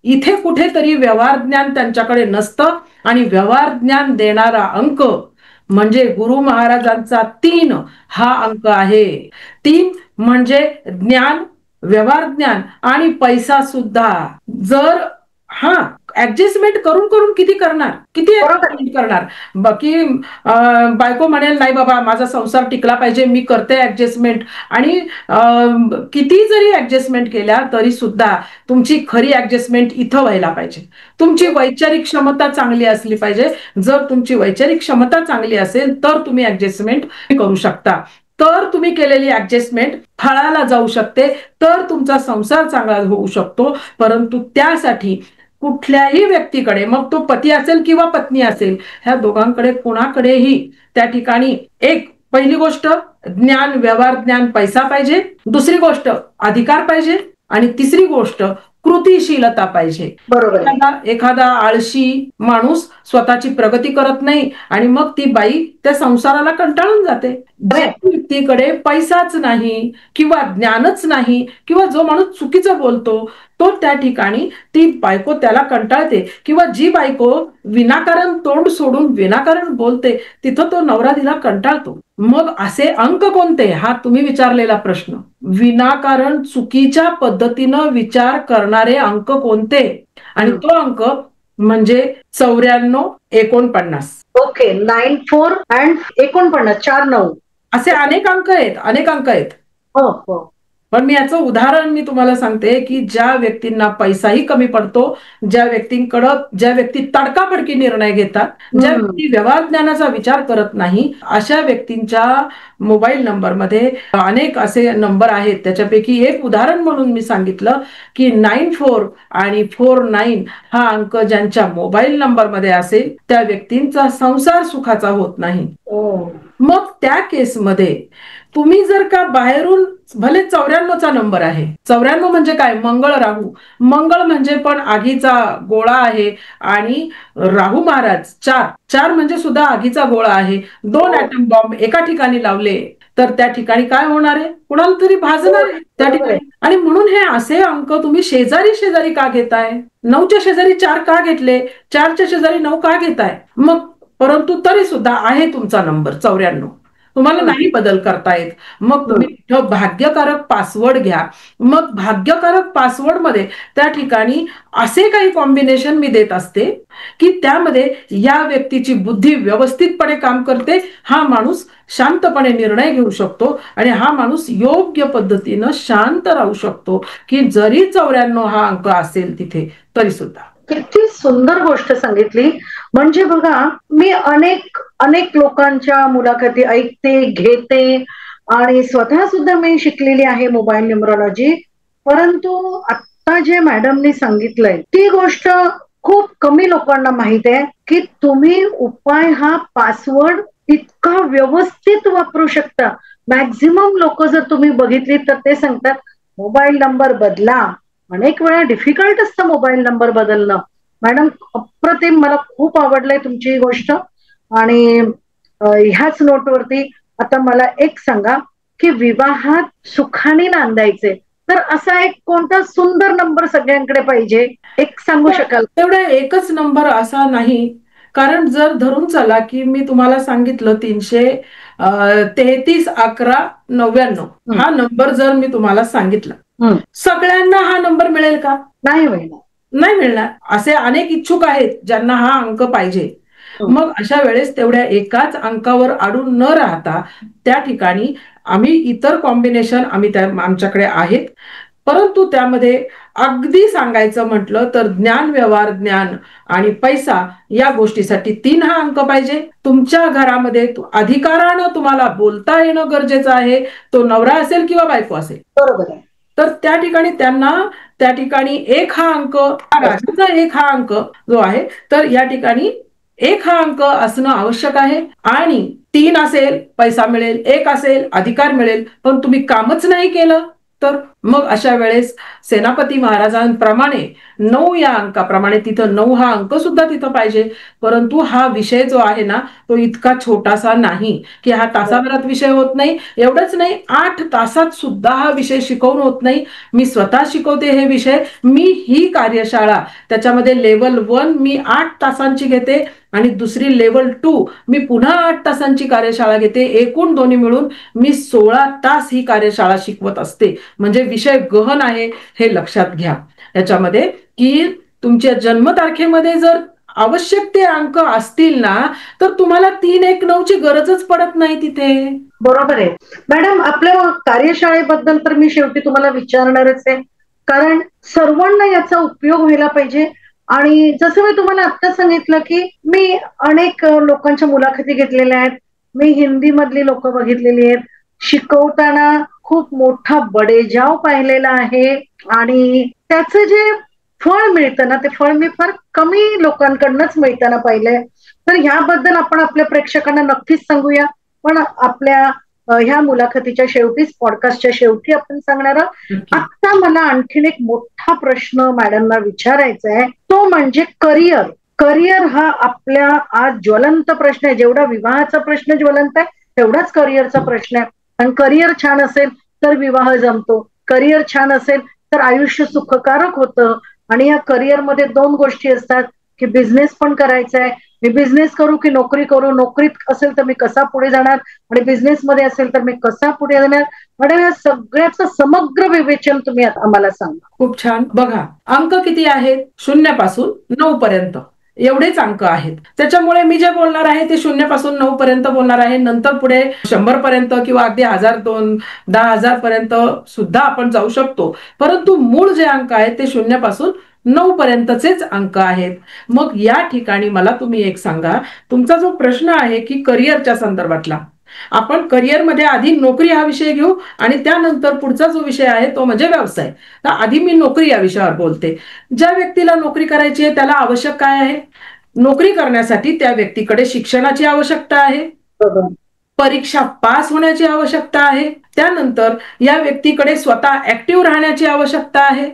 इथे कुठेतरी व्यवहार ज्ञान त्यांच्याकडे नसतं आणि व्यवहार ज्ञान देणारा अंक म्हणजे गुरु महाराजांचा 3 हा अंक आहे. 3 म्हणजे ज्ञान, व्यवहार ज्ञान आणि पैसा सुद्धा. जर हा ऍडजस्टमेंट करून करून किती करणार, किती बरोबर. ऍडजस्टमेंट करणार. बाकी बायको म्हणेल नाही बाबा माझा संसार टिकला पाहिजे, मी करते ऍडजस्टमेंट. आणि किती जरी ऍडजस्टमेंट केल्या तरी सुद्धा तुमची खरी ऍडजस्टमेंट इथं व्हायला पाहिजे. तुमची वैचारिक क्षमता चांगली असली पाहिजे. जर तुमची वैचारिक क्षमता चांगली असेल तर तुम्ही ऍडजस्टमेंट करू शकता. तर तुम्ही केलेली ऍडजस्टमेंट फळाला जाऊ शकते, तर तुमचा संसार चांगला होऊ शकतो. परंतु त्यासाठी कुठल्याही व्यक्तीकडे, मग तो पती असेल किंवा पत्नी असेल, ह्या दोघांकडे कोणाकडेही त्या ठिकाणी एक पहिली गोष्ट ज्ञान, व्यवहार ज्ञान, पैसा पाहिजे. दुसरी गोष्ट अधिकार पाहिजे. आणि तिसरी गोष्ट कृतिशीलता पाहिजे. बरोबर आहे. एखादा आळशी माणूस स्वतःची प्रगती करत नाही आणि मग ती बाई त्या संसाराला कंटाळून जाते. ज्या व्यक्तीकडे पैसाच नाही किंवा ज्ञानच नाही किंवा जो माणूस चुकीचं बोलतो तो त्या ठिकाणी ती बायको त्याला कंटाळते. किंवा जी बायको विनाकारण तोंड सोडून विनाकारण बोलते तिथं तो नवरा तिला कंटाळतो. मग असे अंक कोणते, हा तुम्ही विचारलेला प्रश्न. विनाकारण चुकीच्या पद्धतीनं विचार करणारे अंक कोणते, आणि तो अंक म्हणजे 94, 49. ओके, 94 अँड 49, 49 असे अनेक अंक आहेत, अनेक अंक आहेत. हो हो. पण मी याचं उदाहरण मी तुम्हाला सांगते की ज्या व्यक्तींना पैसाही कमी पडतो, ज्या व्यक्ती तडकाफडकी निर्णय घेतात, ज्या व्यक्ती व्यवहार ज्ञानाचा विचार करत नाही, अशा व्यक्तींच्या मोबाईल नंबरमध्ये अनेक असे नंबर आहेत. त्याच्यापैकी एक उदाहरण म्हणून मी सांगितलं की 94 आणि 49 हा अंक ज्यांच्या मोबाईल नंबरमध्ये असेल त्या व्यक्तींचा संसार सुखाचा होत नाही. मग त्या केसमध्ये तुम्ही जर का बाहेरून, भले 94चा नंबर आहे, 94 म्हणजे काय, मंगळ राहू. मंगळ म्हणजे पण आगीचा गोळा आहे आणि राहू महाराज 4 म्हणजे सुद्धा आगीचा गोळा आहे. 2 ॲटम बॉम्ब एका ठिकाणी लावले तर त्या ठिकाणी काय होणार आहे, कुणाला तरी भाजणार आहे त्या ठिकाणी. आणि म्हणून हे असे अंक तुम्ही शेजारी शेजारी का घेताय, 9च्या शेजारी 4 का घेतले, 4च्या शेजारी 9 का घेताय. मग परंतु तरी सुद्धा आहे तुमचा नंबर 94, तुम्हाला नाही बदल करता येत. मग तुम्ही तिथं भाग्यकारक पासवर्ड घ्या. मग भाग्यकारक पासवर्ड मध्ये त्या ठिकाणी असे काही कॉम्बिनेशन मी देत असते की त्यामध्ये या व्यक्तीची बुद्धी व्यवस्थितपणे काम करते, हा माणूस शांतपणे निर्णय घेऊ शकतो आणि हा माणूस योग्य पद्धतीनं शांत राहू शकतो की जरी 94 हा अंक असेल तिथे तरी सुद्धा. किती सुंदर गोष्ट सांगितली. म्हणजे बघा, मी अनेक लोकांच्या मुलाखती ऐकते, घेते आणि स्वतः सुद्धा मी शिकलेली आहे मोबाईल न्यूमरॉलॉजी. परंतु आता जे मॅडमनी सांगितलंय ती गोष्ट खूप कमी लोकांना माहित आहे की तुम्ही उपाय हा पासवर्ड इतका व्यवस्थित वापरू शकता. मॅक्झिमम लोक जर तुम्ही बघितली तर ते सांगतात मोबाईल नंबर बदला. अनेक वेळा डिफिकल्ट असतं मोबाईल नंबर बदलणं. मॅडम अप्रतिम, मला खूप आवडलंय तुमची ही गोष्ट. आणि ह्याच नोटवरती आता मला एक सांगा की विवाहात सुखाने नांदायचे तर असा एक कोणता सुंदर नंबर सगळ्यांकडे पाहिजे, एक सांगू शकाल? तेवढा एकच नंबर असा नाही, कारण जर धरून चला की मी तुम्हाला सांगितलं 333 11 99 हा नंबर जर मी तुम्हाला सांगितला, सगळ्यांना हा नंबर मिळेल का? नाही मिळणार, नाही मिळणार. असे अनेक इच्छुक आहेत ज्यांना हा अंक पाहिजे. मग अशा वेळेस तेवढ्या एकाच अंकावर अडून न राहता त्या ठिकाणी आम्ही इतर कॉम्बिनेशन आमच्याकडे आहेत. परंतु त्यामध्ये अगदी सांगायचं म्हटलं तर ज्ञान, व्यवहार ज्ञान आणि पैसा या गोष्टीसाठी 3 हा अंक पाहिजे. तुमच्या घरामध्ये अधिकारानं तुम्हाला बोलता येणं गरजेचं आहे. तो नवरा असेल किंवा बायको असेल, बरोबर आहे. तर त्या ठिकाणी त्यांना त्या ठिकाणी 1 हा अंक, राजाचा 1 हा अंक जो आहे, तर या ठिकाणी 1 हा अंक असणं आवश्यक आहे. आणि 3 असेल पैसा मिळेल, 1 असेल अधिकार मिळेल. पण तुम्ही कामच नाही केलं तर मग अशा वेळेस सेनापती महाराजांप्रमाणे 9 या अंकाप्रमाणे तिथं 9 हा अंक सुद्धा तिथं पाहिजे. परंतु हा विषय जो आहे ना तो इतका छोटासा नाही की हा तासाभरात विषय होत नाही. एवढंच नाही, 8 तासात सुद्धा हा विषय शिकवून होत नाही. मी स्वतः शिकवते हे विषय. मी ही कार्यशाळा त्याच्यामध्ये लेवल 1 मी 8 तासांची घेते आणि दुसरी लेवल 2 मी पुन्हा 8 तासांची कार्यशाळा घेते. एकूण दोन्ही मिळून मी 16 तास ही कार्यशाळा शिकवत असते. म्हणजे विषय गहन आहे हे लक्षात घ्या याच्यामध्ये, की तुमच्या जन्मतारखेमध्ये जर आवश्यक ते अंक असतील ना तर तुम्हाला 319 ची गरजच पडत नाही तिथे. बरोबर आहे मॅडम. आपल्या कार्यशाळेबद्दल तर मी शेवटी तुम्हाला विचारणारच आहे, कारण सर्वांना याचा उपयोग व्हायला पाहिजे. आणि जसं मी तुम्हाला आता सांगितलं की मी अनेक लोकांच्या मुलाखती घेतलेल्या आहेत, मी हिंदी मधली लोक बघितलेली आहेत, शिकवताना खूप मोठा बडेजाव पाहिलेला आहे आणि त्याचं जे फळ मिळतं ना ते फळ मी फार कमी लोकांकडनंच मिळताना पाहिलंय. तर ह्याबद्दल आपण आपल्या प्रेक्षकांना नक्कीच सांगूया. पण आपल्या ह्या मुलाखतीच्या शेवटीच, पॉडकास्टच्या शेवटी आपण सांगणार आहोत. आता मला आणखीन एक मोठा प्रश्न मॅडमना विचारायचा आहे, तो म्हणजे करिअर. करिअर हा आपल्या आज ज्वलंत प्रश्न आहे. जेवढा विवाहाचा प्रश्न ज्वलंत आहे तेवढाच करिअरचा प्रश्न आहे. आणि करिअर छान असेल तर विवाह जमतो, करिअर छान असेल तर आयुष्य सुखकारक होतं. आणि या करिअरमध्ये 2 गोष्टी असतात की बिझनेस पण करायचा आहे, मी बिझनेस करू की नोकरी करू, नोकरीत असेल तर मी कसा पुढे जाणार आणि बिझनेस मध्ये असेल तर मी कसा पुढे जाणार. म्हणजे या सगळ्याचं समग्र विवेचन तुम्ही आम्हाला सांगा. खूप छान. बघा अंक किती आहेत? 0 पासून 9 पर्यंत एवढेच अंक आहेत. त्याच्यामुळे मी जे बोलणार आहे ते 0 पासून 9 पर्यंत बोलणार आहे. नंतर पुढे 100 पर्यंत किंवा अगदी 1000 10,000 पर्यंत सुद्धा आपण जाऊ शकतो. परंतु मूळ जे अंक आहेत ते 0 पासून 9 पर्यंतचेच अंक आहेत. मग या ठिकाणी मला तुम्ही एक सांगा, तुमचा जो प्रश्न आहे की करिअरच्या संदर्भातला, आपण करिअरमध्ये आधी नोकरी हा विषय घेऊ आणि त्यानंतर पुढचा जो विषय आहे तो म्हणजे व्यवसाय. तर आधी मी नोकरी या विषयावर बोलते. ज्या व्यक्तीला नोकरी करायची आहे त्याला आवश्यक काय आहे? नोकरी करण्यासाठी त्या व्यक्तीकडे शिक्षणाची आवश्यकता आहे, परीक्षा पास होण्याची आवश्यकता आहे, त्यानंतर या व्यक्तीकडे स्वतः ऍक्टिव्ह राहण्याची आवश्यकता आहे,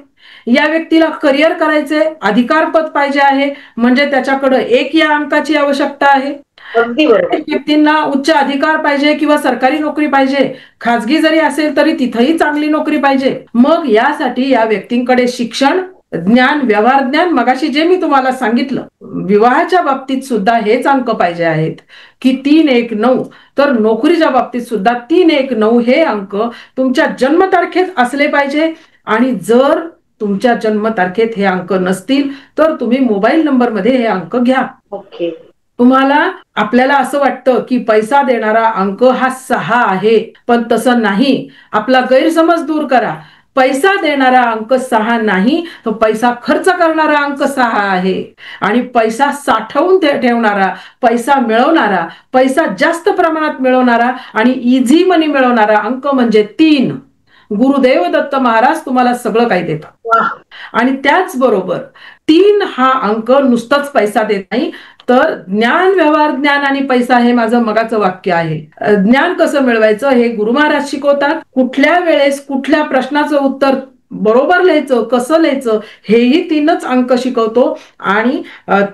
या व्यक्तीला करिअर करायचे अधिकारपद पाहिजे आहे म्हणजे त्याच्याकडे 1 या अंकाची आवश्यकता आहे, व्यक्तींना उच्च अधिकार पाहिजे किंवा सरकारी नोकरी पाहिजे, खाजगी जरी असेल तरी तिथेही चांगली नोकरी पाहिजे. मग यासाठी या व्यक्तींकडे शिक्षण, ज्ञान, व्यवहार ज्ञान, मगाशी जे मी तुम्हाला सांगितलं विवाहाच्या बाबतीत सुद्धा हेच अंक पाहिजे आहेत की 319. तर नोकरीच्या बाबतीत सुद्धा 319 हे अंक तुमच्या जन्मतारखेत असले पाहिजे. आणि जर तुमच्या जन्मतारखेत हे अंक नसतील तर तुम्ही मोबाईल नंबर मध्ये हे अंक घ्या. ओके. तुम्हाला आपल्याला असं वाटतं की पैसा देणारा अंक हा 6 आहे, पण तसं नाही. आपला गैरसमज दूर करा. पैसा देणारा अंक 6 नाही, तो पैसा खर्च करणारा अंक 6 आहे. आणि पैसा साठवून ठेवणारा, पैसा मिळवणारा, पैसा जास्त प्रमाणात मिळवणारा आणि इझी मनी मिळवणारा अंक म्हणजे 3. गुरुदेव दत्त महाराज तुम्हाला सगळं काही देतात. आणि त्याचबरोबर 3 हा अंक नुसताच पैसा देत नाही, तर ज्ञान, व्यवहार ज्ञान आणि पैसा हे माझं मगाचं वाक्य आहे. ज्ञान कसं मिळवायचं हे गुरु महाराज शिकवतात. कुठल्या वेळेस कुठल्या प्रश्नाचं उत्तर बरोबर लिहायचं, कसं लिहायचं हेही 3च अंक शिकवतो. आणि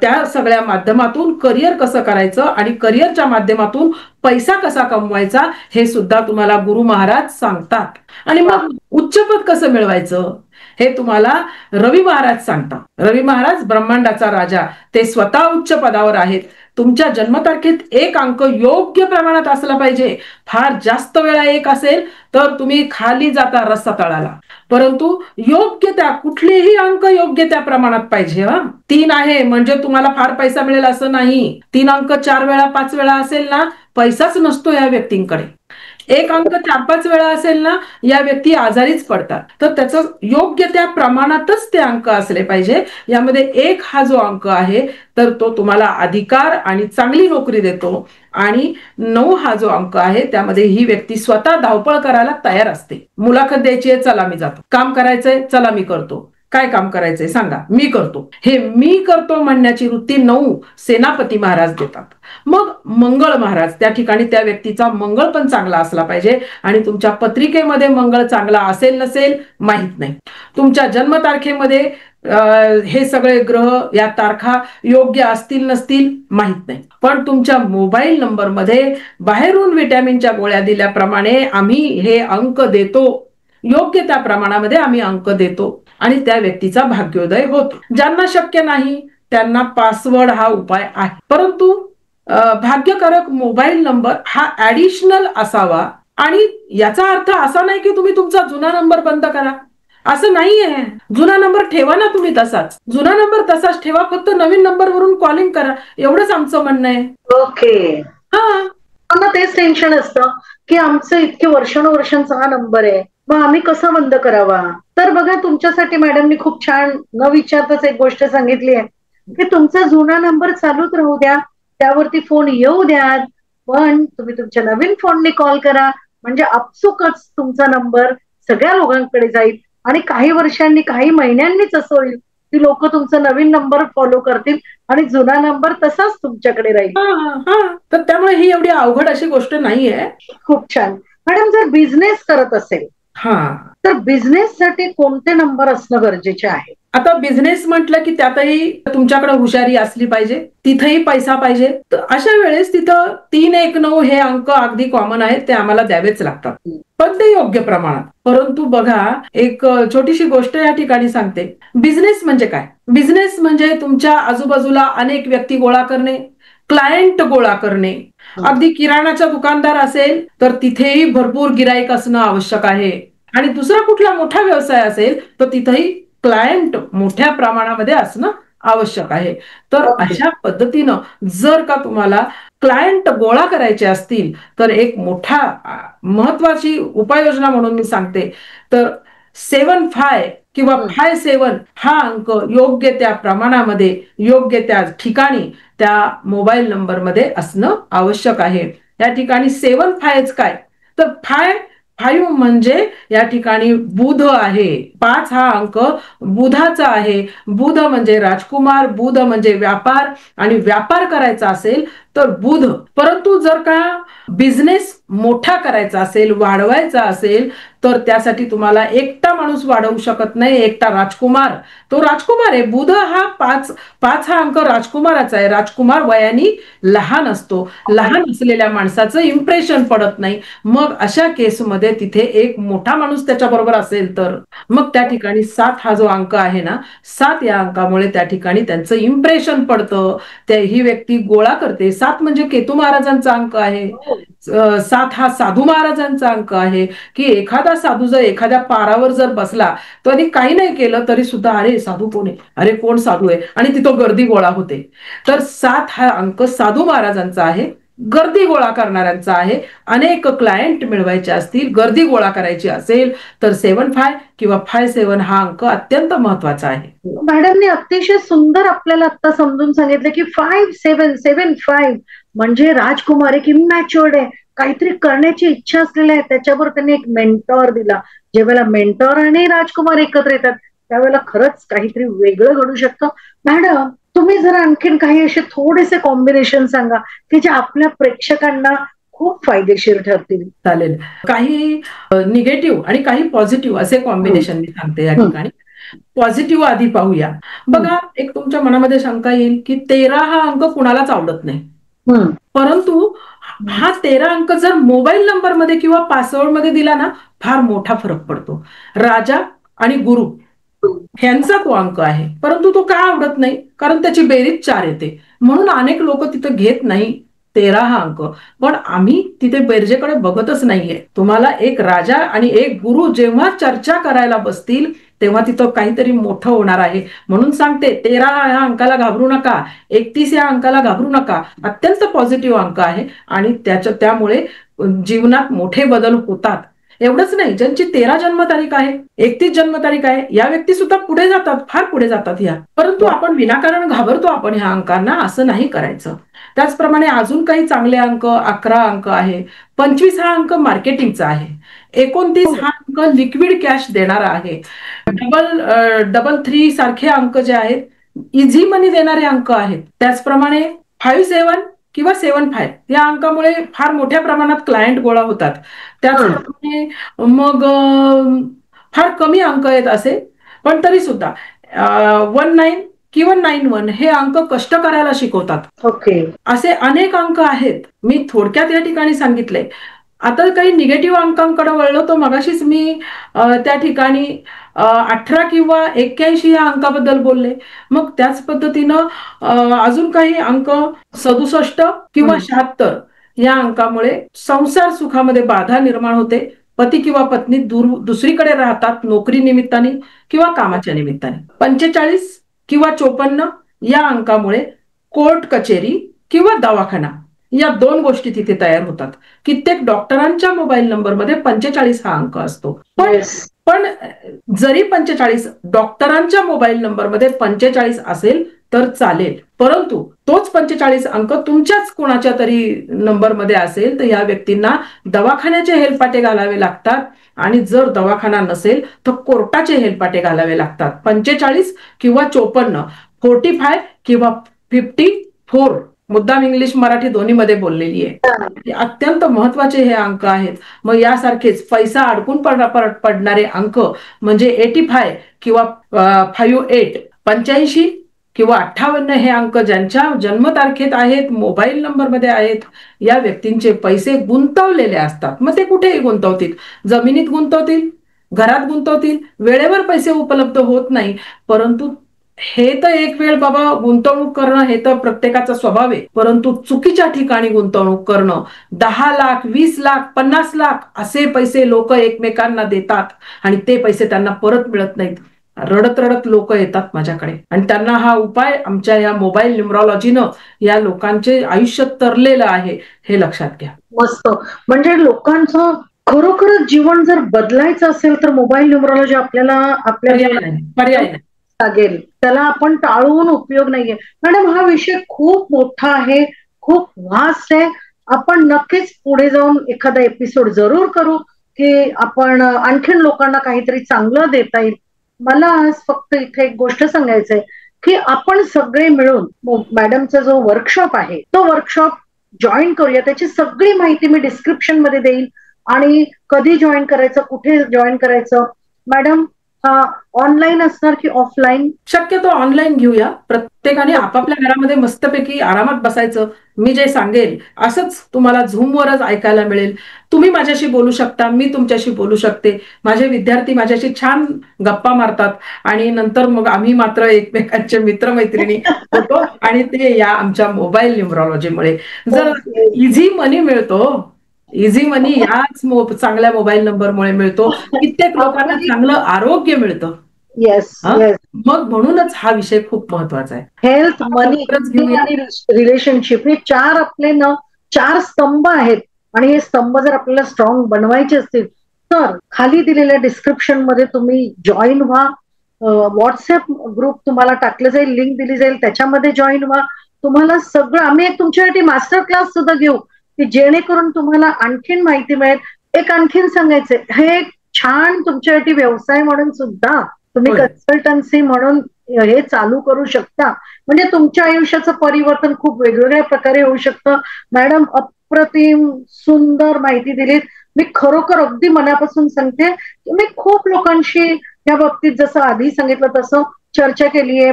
त्या सगळ्या माध्यमातून करिअर कसं करायचं आणि करिअरच्या माध्यमातून पैसा कसा कमवायचा हे सुद्धा तुम्हाला गुरु महाराज सांगतात. आणि मग उच्चपद कसं मिळवायचं हे तुम्हाला रवी महाराज सांगतात. रवी महाराज ब्रह्मांडाचा राजा, ते स्वतः उच्च पदावर आहेत. तुमच्या जन्मतारखेत 1 अंक योग्य प्रमाणात असला पाहिजे. फार जास्त वेळा 1 असेल तर तुम्ही खाली जाता रस्ता तळाला. परंतु योग्य त्या कुठलेही अंक योग्य त्या प्रमाणात पाहिजे. 3 आहे म्हणजे तुम्हाला फार पैसा मिळेल असं नाही. 3 अंक 4 वेळा 5 वेळा असेल ना पैसाच नसतो या व्यक्तींकडे. 1 अंक 4-5 वेळा असेल ना या व्यक्ती आजारीच पडतात. तर त्याचं योग्य त्या प्रमाणातच ते अंक असले पाहिजे. यामध्ये 1 हा जो अंक आहे तर तो तुम्हाला अधिकार आणि चांगली नोकरी देतो. आणि 9 हा जो अंक आहे त्यामध्ये ही व्यक्ती स्वतः धावपळ करायला तयार असते. मुलाखत द्यायची आहे, चला मी जातो. काम करायचंय, चला मी करतो. काय काम करायचंय सांगा, मी करतो. हे मी करतो म्हणण्याची वृत्ती 9 सेनापती महाराज देतात. मग मंगळ महाराज, त्या ठिकाणी त्या व्यक्तीचा मंगळ पण चांगला असला पाहिजे. आणि तुमच्या पत्रिकेमध्ये मंगळ चांगला असेल नसेल माहित नाही. तुमच्या जन्मतारखेमध्ये हे सगळे ग्रह या तारखा योग्य असतील नसतील माहित नाही. पण तुमच्या मोबाईल नंबरमध्ये बाहेरून विटॅमिनच्या गोळ्या दिल्याप्रमाणे आम्ही हे अंक देतो, योग्य त्या प्रमाणामध्ये आम्ही अंक देतो आणि त्या व्यक्तीचा भाग्योदय होतो. ज्यांना शक्य नाही त्यांना पासवर्ड हा उपाय आहे. परंतु भाग्यकारक मोबाईल नंबर हा ऍडिशनल असावा. आणि याचा अर्थ असा नाही की तुम्ही तुमचा जुना नंबर बंद करा, असं नाहीये. जुना नंबर ठेवा ना तुम्ही तसाच, जुना नंबर तसाच ठेवा, फक्त नवीन नंबर वरून कॉलिंग करा, एवढंच आमचं म्हणणं आहे. ओके. हा, तेच टेन्शन असतं की आमचं इतके वर्षानुवर्षांचा हा नंबर आहे, मग आम्ही कसा बंद करावा. तर बघा, तुमच्यासाठी मॅडमनी खूप छान न विचारताच एक गोष्ट सांगितली आहे की तुमचा जुना नंबर चालूच राहू द्या, त्यावरती फोन येऊ द्या, पण तुम्ही तुमच्या नवीन फोनने कॉल करा, म्हणजे आपसुकच तुमचा नंबर सगळ्या लोकांकडे जाईल. आणि काही वर्षांनी, काही महिन्यांनीच असं होईल की लोक तुमचा नवीन नंबर फॉलो करतील आणि जुना नंबर तसाच तुमच्याकडे राहील. तर त्यामुळे ही एवढी अवघड अशी गोष्ट नाहीये. खूप छान. मॅडम, जर बिझनेस करत असेल तर बिझनेस साठी कोणते नंबर असणं गरजेचे आहे? आता बिझनेस म्हटलं की त्यातही तुमच्याकडे हुशारी असली पाहिजे, तिथेही पैसा पाहिजे. तर अशा वेळेस तिथं 319 हे अंक अगदी कॉमन आहेत, ते आम्हाला द्यावेच लागतात, पण ते योग्य प्रमाणात. परंतु बघा, एक छोटीशी गोष्ट या ठिकाणी सांगते. बिझनेस म्हणजे काय? बिझनेस म्हणजे तुमच्या आजूबाजूला अनेक व्यक्ती गोळा करणे, क्लायंट गोळा करणे. अगदी किराणाचा दुकानदार असेल तर तिथेही भरपूर गिराईक असणं आवश्यक आहे. आणि दुसरा कुठला मोठा व्यवसाय असेल तर तिथेही क्लायंट मोठ्या प्रमाणामध्ये असणं आवश्यक आहे. तर अशा पद्धतीनं जर का तुम्हाला क्लायंट गोळा करायचे असतील तर एक मोठा महत्वाची उपाययोजना म्हणून मी सांगते, तर 7-5 किंवा 5-7 हा अंक योग्य त्या प्रमाणामध्ये, योग्य त्या ठिकाणी, त्या मोबाईल नंबरमध्ये असणं आवश्यक आहे. या ठिकाणी 7-5 काय, तर 5 म्हणजे या ठिकाणी बुध आहे. 5 हा अंक बुधाचा आहे. बुध म्हणजे राजकुमार, बुध म्हणजे व्यापार, आणि व्यापार करायचा असेल तर बुध. परंतु जर का बिझनेस मोठा करायचा असेल, वाढवायचा असेल, तर त्यासाठी तुम्हाला एकटा माणूस वाढवू शकत नाही, एकटा राजकुमार. तो राजकुमार आहे. बुध हा 5 हा अंक राजकुमाराचा आहे. राजकुमार वयाने लहान असतो, लहान असलेल्या माणसाचं इम्प्रेशन पडत नाही. मग अशा केसमध्ये तिथे एक मोठा माणूस त्याच्या बरोबर असेल तर मग त्या ठिकाणी 7 हा जो अंक आहे ना, 7 या अंकामुळे त्या ठिकाणी त्यांचं इम्प्रेशन पडतं, ही व्यक्ती गोळा करते. 7 म्हणजे केतू महाराजांचा अंक आहे. 7 हा साधू महाराजांचा अंक आहे, की एखादा साधू जर एखाद्या पारावर जर बसला तर काही नाही केलं तरी सुद्धा अरे साधू कोण आहे, अरे कोण साधू आहे, आणि तिथं गर्दी गोळा होते. तर 7 हा अंक साधू महाराजांचा आहे, गर्दी गोळा करणाऱ्यांचा आहे. अनेक क्लायंट मिळवायचे असतील, गर्दी गोळा करायची असेल तर 7-5 किंवा 5-7 हा अंक अत्यंत महत्वाचा आहे. मॅडमने अतिशय सुंदर आपल्याला आता समजून सांगितलं की 5-7-7-5 म्हणजे राजकुमार एक इमॅच्युअर्ड आहे, काहीतरी करण्याची इच्छा असलेली आहे. त्याच्यावर त्यांनी एक मेंटॉर दिला. ज्यावेळेला मेंटॉर आणि राजकुमार एकत्र येतात त्यावेळेला खरंच काहीतरी वेगळं घडू शकतं. मॅडम, तुम्ही जर आणखीन काही असे थोडेसे कॉम्बिनेशन सांगा की जे आपल्या प्रेक्षकांना खूप फायदेशीर ठरतील. चालेल. काही निगेटिव्ह आणि काही पॉझिटिव्ह असे कॉम्बिनेशन मी सांगते या ठिकाणी. पॉझिटिव्ह आधी पाहूया. बघा, एक तुमच्या मनामध्ये शंका येईल की 13 हा अंक कुणालाच आवडत नाही. परंतु हा 13 अंक जर मोबाईल नंबर मध्ये किंवा पासवर्ड मध्ये दिला ना, फार मोठा फरक पडतो. राजा आणि गुरु ह्यांचा तो अंक आहे, परंतु तो का आवडत नाही, कारण त्याची बेरीज 4 येते, म्हणून अनेक लोक तिथं घेत नाही 13 हा अंक. पण आम्ही तिथे बेरजेकडे बघतच नाहीये. तुम्हाला एक राजा आणि एक गुरु जेव्हा चर्चा करायला बसतील तेव्हा तिथं काहीतरी मोठं होणार आहे. म्हणून सांगते, 13 या अंकाला घाबरू नका, 31 या अंकाला घाबरू नका. अत्यंत पॉझिटिव्ह अंक आहे आणि त्यामुळे जीवनात मोठे बदल होतात. एवढंच नाही, ज्यांची 13 जन्मतारीख आहे, 31 जन्मतारीख आहे, या व्यक्ती सुद्धा पुढे जातात, फार पुढे जातात या. परंतु आपण विनाकारण घाबरतो आपण ह्या अंकांना, असं नाही करायचं. त्याचप्रमाणे अजून काही चांगले अंक 11 अंक आहे. 25 हा अंक मार्केटिंगचा आहे. 29 हा अंक अंक लिक्विड कॅश देणारा आहे. 3 सारखे अंक जे आहेत इझी मनी देणारे अंक आहेत. त्याचप्रमाणे 5-7 किंवा 7-5 या अंकामुळे फार मोठ्या प्रमाणात क्लायंट गोळा होतात. त्याचप्रमाणे मग फार कमी अंक आहेत असे, पण तरी सुद्धा 19 किंवा 91 हे अंक कष्ट करायला शिकवतात. ओके. असे अनेक अंक आहेत. मी थोडक्यात या ठिकाणी सांगितले. आता काही निगेटिव्ह अंकांकडे वळलो तर मगाशीच मी त्या ठिकाणी 18 किंवा 81 या अंकाबद्दल बोलले. मग त्याच पद्धतीनं अजून काही अंक 67 किंवा 76 या अंकामुळे संसार सुखामध्ये बाधा निर्माण होते. पती किंवा पत्नी दुसरीकडे राहतात नोकरी निमित्ताने किंवा कामाच्या निमित्ताने. 45 किंवा 54 या अंकामुळे कोर्ट कचेरी किंवा दवाखाना या 2 गोष्टी तिथे तयार होतात. कित्येक डॉक्टरांच्या मोबाईल नंबरमध्ये 45 हा अंक असतो. पण जरी 45 डॉक्टरांच्या मोबाईल नंबरमध्ये 45 असेल तर चालेल, परंतु तोच 45 अंक तुमच्याच कोणाच्या तरी नंबरमध्ये असेल तर या व्यक्तींना दवाखान्याचे हेलपाटे घालावे लागतात. आणि जर दवाखाना नसेल तर कोर्टाचे हेलपाटे घालावे लागतात. 45 किंवा 54, 45 किंवा 54, मुद्दाम इंग्लिश मराठी दोन्ही मध्ये बोललेली आहे. अत्यंत महत्वाचे हे अंक आहेत. मग यासारखेच पैसा अडकून पडणारे अंक म्हणजे 85 किंवा 58, 85 किंवा 58 हे अंक ज्यांच्या जन्मतारखेत आहेत, मोबाईल नंबरमध्ये आहेत, या व्यक्तींचे पैसे गुंतवलेले असतात. मग ते कुठेही गुंतवतील, जमिनीत गुंतवतील, घरात गुंतवतील, वेळेवर पैसे उपलब्ध होत नाही. परंतु हे तर एक वेळ बाबा गुंतवणूक करणं हे तर प्रत्येकाचा स्वभाव आहे, परंतु चुकीच्या ठिकाणी गुंतवणूक करणं, 10 लाख 20 लाख 50 लाख असे पैसे लोक एकमेकांना देतात आणि ते पैसे त्यांना परत मिळत नाहीत. रडत रडत लोक येतात माझ्याकडे आणि त्यांना हा उपाय आमच्या या मोबाईल न्यूमरॉलॉजीनं या लोकांचे आयुष्य तरलेलं आहे हे लक्षात घ्या. मस्त. म्हणजे लोकांचं खरोखरच जीवन जर बदलायचं असेल तर मोबाईल न्यूमरॉलॉजी आपल्याला पर्याय लागेल. त्याला आपण टाळून उपयोग नाहीये. मॅडम हा विषय खूप मोठा आहे, खूप व्हास्ट आहे. आपण नक्कीच पुढे जाऊन एखादा एपिसोड जरूर करू की आपण आणखीन लोकांना काहीतरी चांगलं देता येईल. मला आज फक्त इथे एक गोष्ट सांगायचंय की आपण सगळे मिळून मॅडमचा जो वर्कशॉप आहे तो वर्कशॉप जॉईन करूया. त्याची सगळी माहिती मी डिस्क्रिप्शन मध्ये देईल. आणि कधी जॉईन करायचं, कुठे जॉईन करायचं. मॅडम हा ऑनलाईन असणार की ऑफलाईन? शक्यतो ऑनलाईन घेऊया. प्रत्येकाने आपापल्या घरामध्ये मस्तपैकी आरामात बसायचं. मी जे सांगेल असंच तुम्हाला झूमवरच ऐकायला मिळेल. तुम्ही माझ्याशी बोलू शकता, मी तुमच्याशी बोलू शकते. माझे विद्यार्थी माझ्याशी छान गप्पा मारतात आणि नंतर मग आम्ही मात्र एकमेकांचे मित्रमैत्रिणी होतो आणि ते या आमच्या मोबाईल न्यूमरॉलॉजीमुळे जर इझी मनी मिळतो. इझी मनी याच चांगल्या मोबाईल नंबरमुळे मिळतो. कित्येक लोकांना चांगलं आरोग्य मिळतं. येस. मग म्हणूनच हा विषय खूप महत्वाचा आहे. हेल्थ, मनी आणि रिलेशनशिप हे 4 आपले 4 स्तंभ आहेत. आणि हे स्तंभ जर आपल्याला स्ट्रॉंग बनवायचे असतील तर खाली दिलेल्या डिस्क्रिप्शन मध्ये तुम्ही जॉईन व्हा. व्हॉट्सअप ग्रुप तुम्हाला टाकलं जाईल, लिंक दिली जाईल, त्याच्यामध्ये जॉईन व्हा. तुम्हाला सगळं आम्ही एक तुमच्यासाठी मास्टर क्लास सुद्धा घेऊ की जेणेकरून तुम्हाला आणखीन माहिती मिळेल. एक आणखीन सांगायचंय, हे एक छान तुमच्यासाठी व्यवसाय म्हणून सुद्धा तुम्ही कन्सल्टन्सी म्हणून हे चालू करू शकता. म्हणजे तुमच्या आयुष्याचं परिवर्तन खूप वेगवेगळ्या प्रकारे होऊ शकतं. मॅडम अप्रतिम सुंदर माहिती दिलीत. मी खरोखर अगदी मनापासून सांगते की मी खूप लोकांशी या बाबतीत जसं आधी सांगितलं तसं चर्चा केली आहे,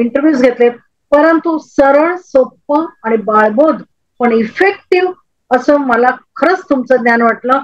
इंटरव्ह्यूज घेतले, परंतु सरळ, सोपं आणि बाळबोध पण इफेक्टिव्ह असं मला खरंच तुमचं ज्ञान वाटलं.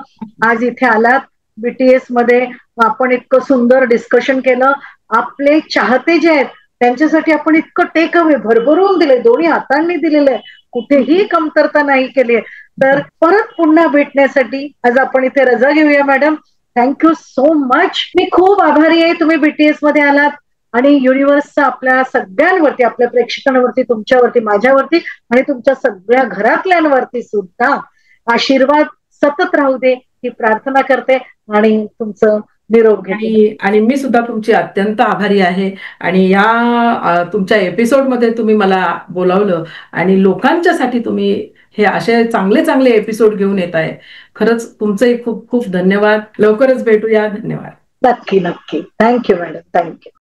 आज इथे आलात बीटीएस मध्ये, आपण इतकं सुंदर डिस्कशन केलं. आपले चाहते जे आहेत त्यांच्यासाठी आपण इतकं टेक अवे भरभरून दिले, दोन्ही हातांनी दिलेलं आहे, कुठेही कमतरता नाही केली. तर परत पुन्हा भेटण्यासाठी आज आपण इथे रजा घेऊया. Madam thank you so much. मी खूप आभारी आहे तुम्ही बीटीएस मध्ये आलात आणि युनिव्हर्सचा आपल्या सगळ्यांवरती, आपल्या प्रेक्षकांवरती, तुमच्यावरती, माझ्यावरती आणि तुमच्या सगळ्या घरातल्यांवरती सुद्धा आशीर्वाद सतत राहू दे ही प्रार्थना करते आणि तुमचं निरोप घेते. आणि मी सुद्धा तुमची अत्यंत आभारी आहे. आणि या तुमच्या एपिसोडमध्ये तुम्ही मला बोलावलं आणि लोकांच्यासाठी तुम्ही हे असे चांगले चांगले एपिसोड घेऊन येत आहे. खरंच तुमचंही खूप खूप धन्यवाद. लवकरच भेटूया. धन्यवाद. नक्की नक्की. Thank you madam. थँक्यू.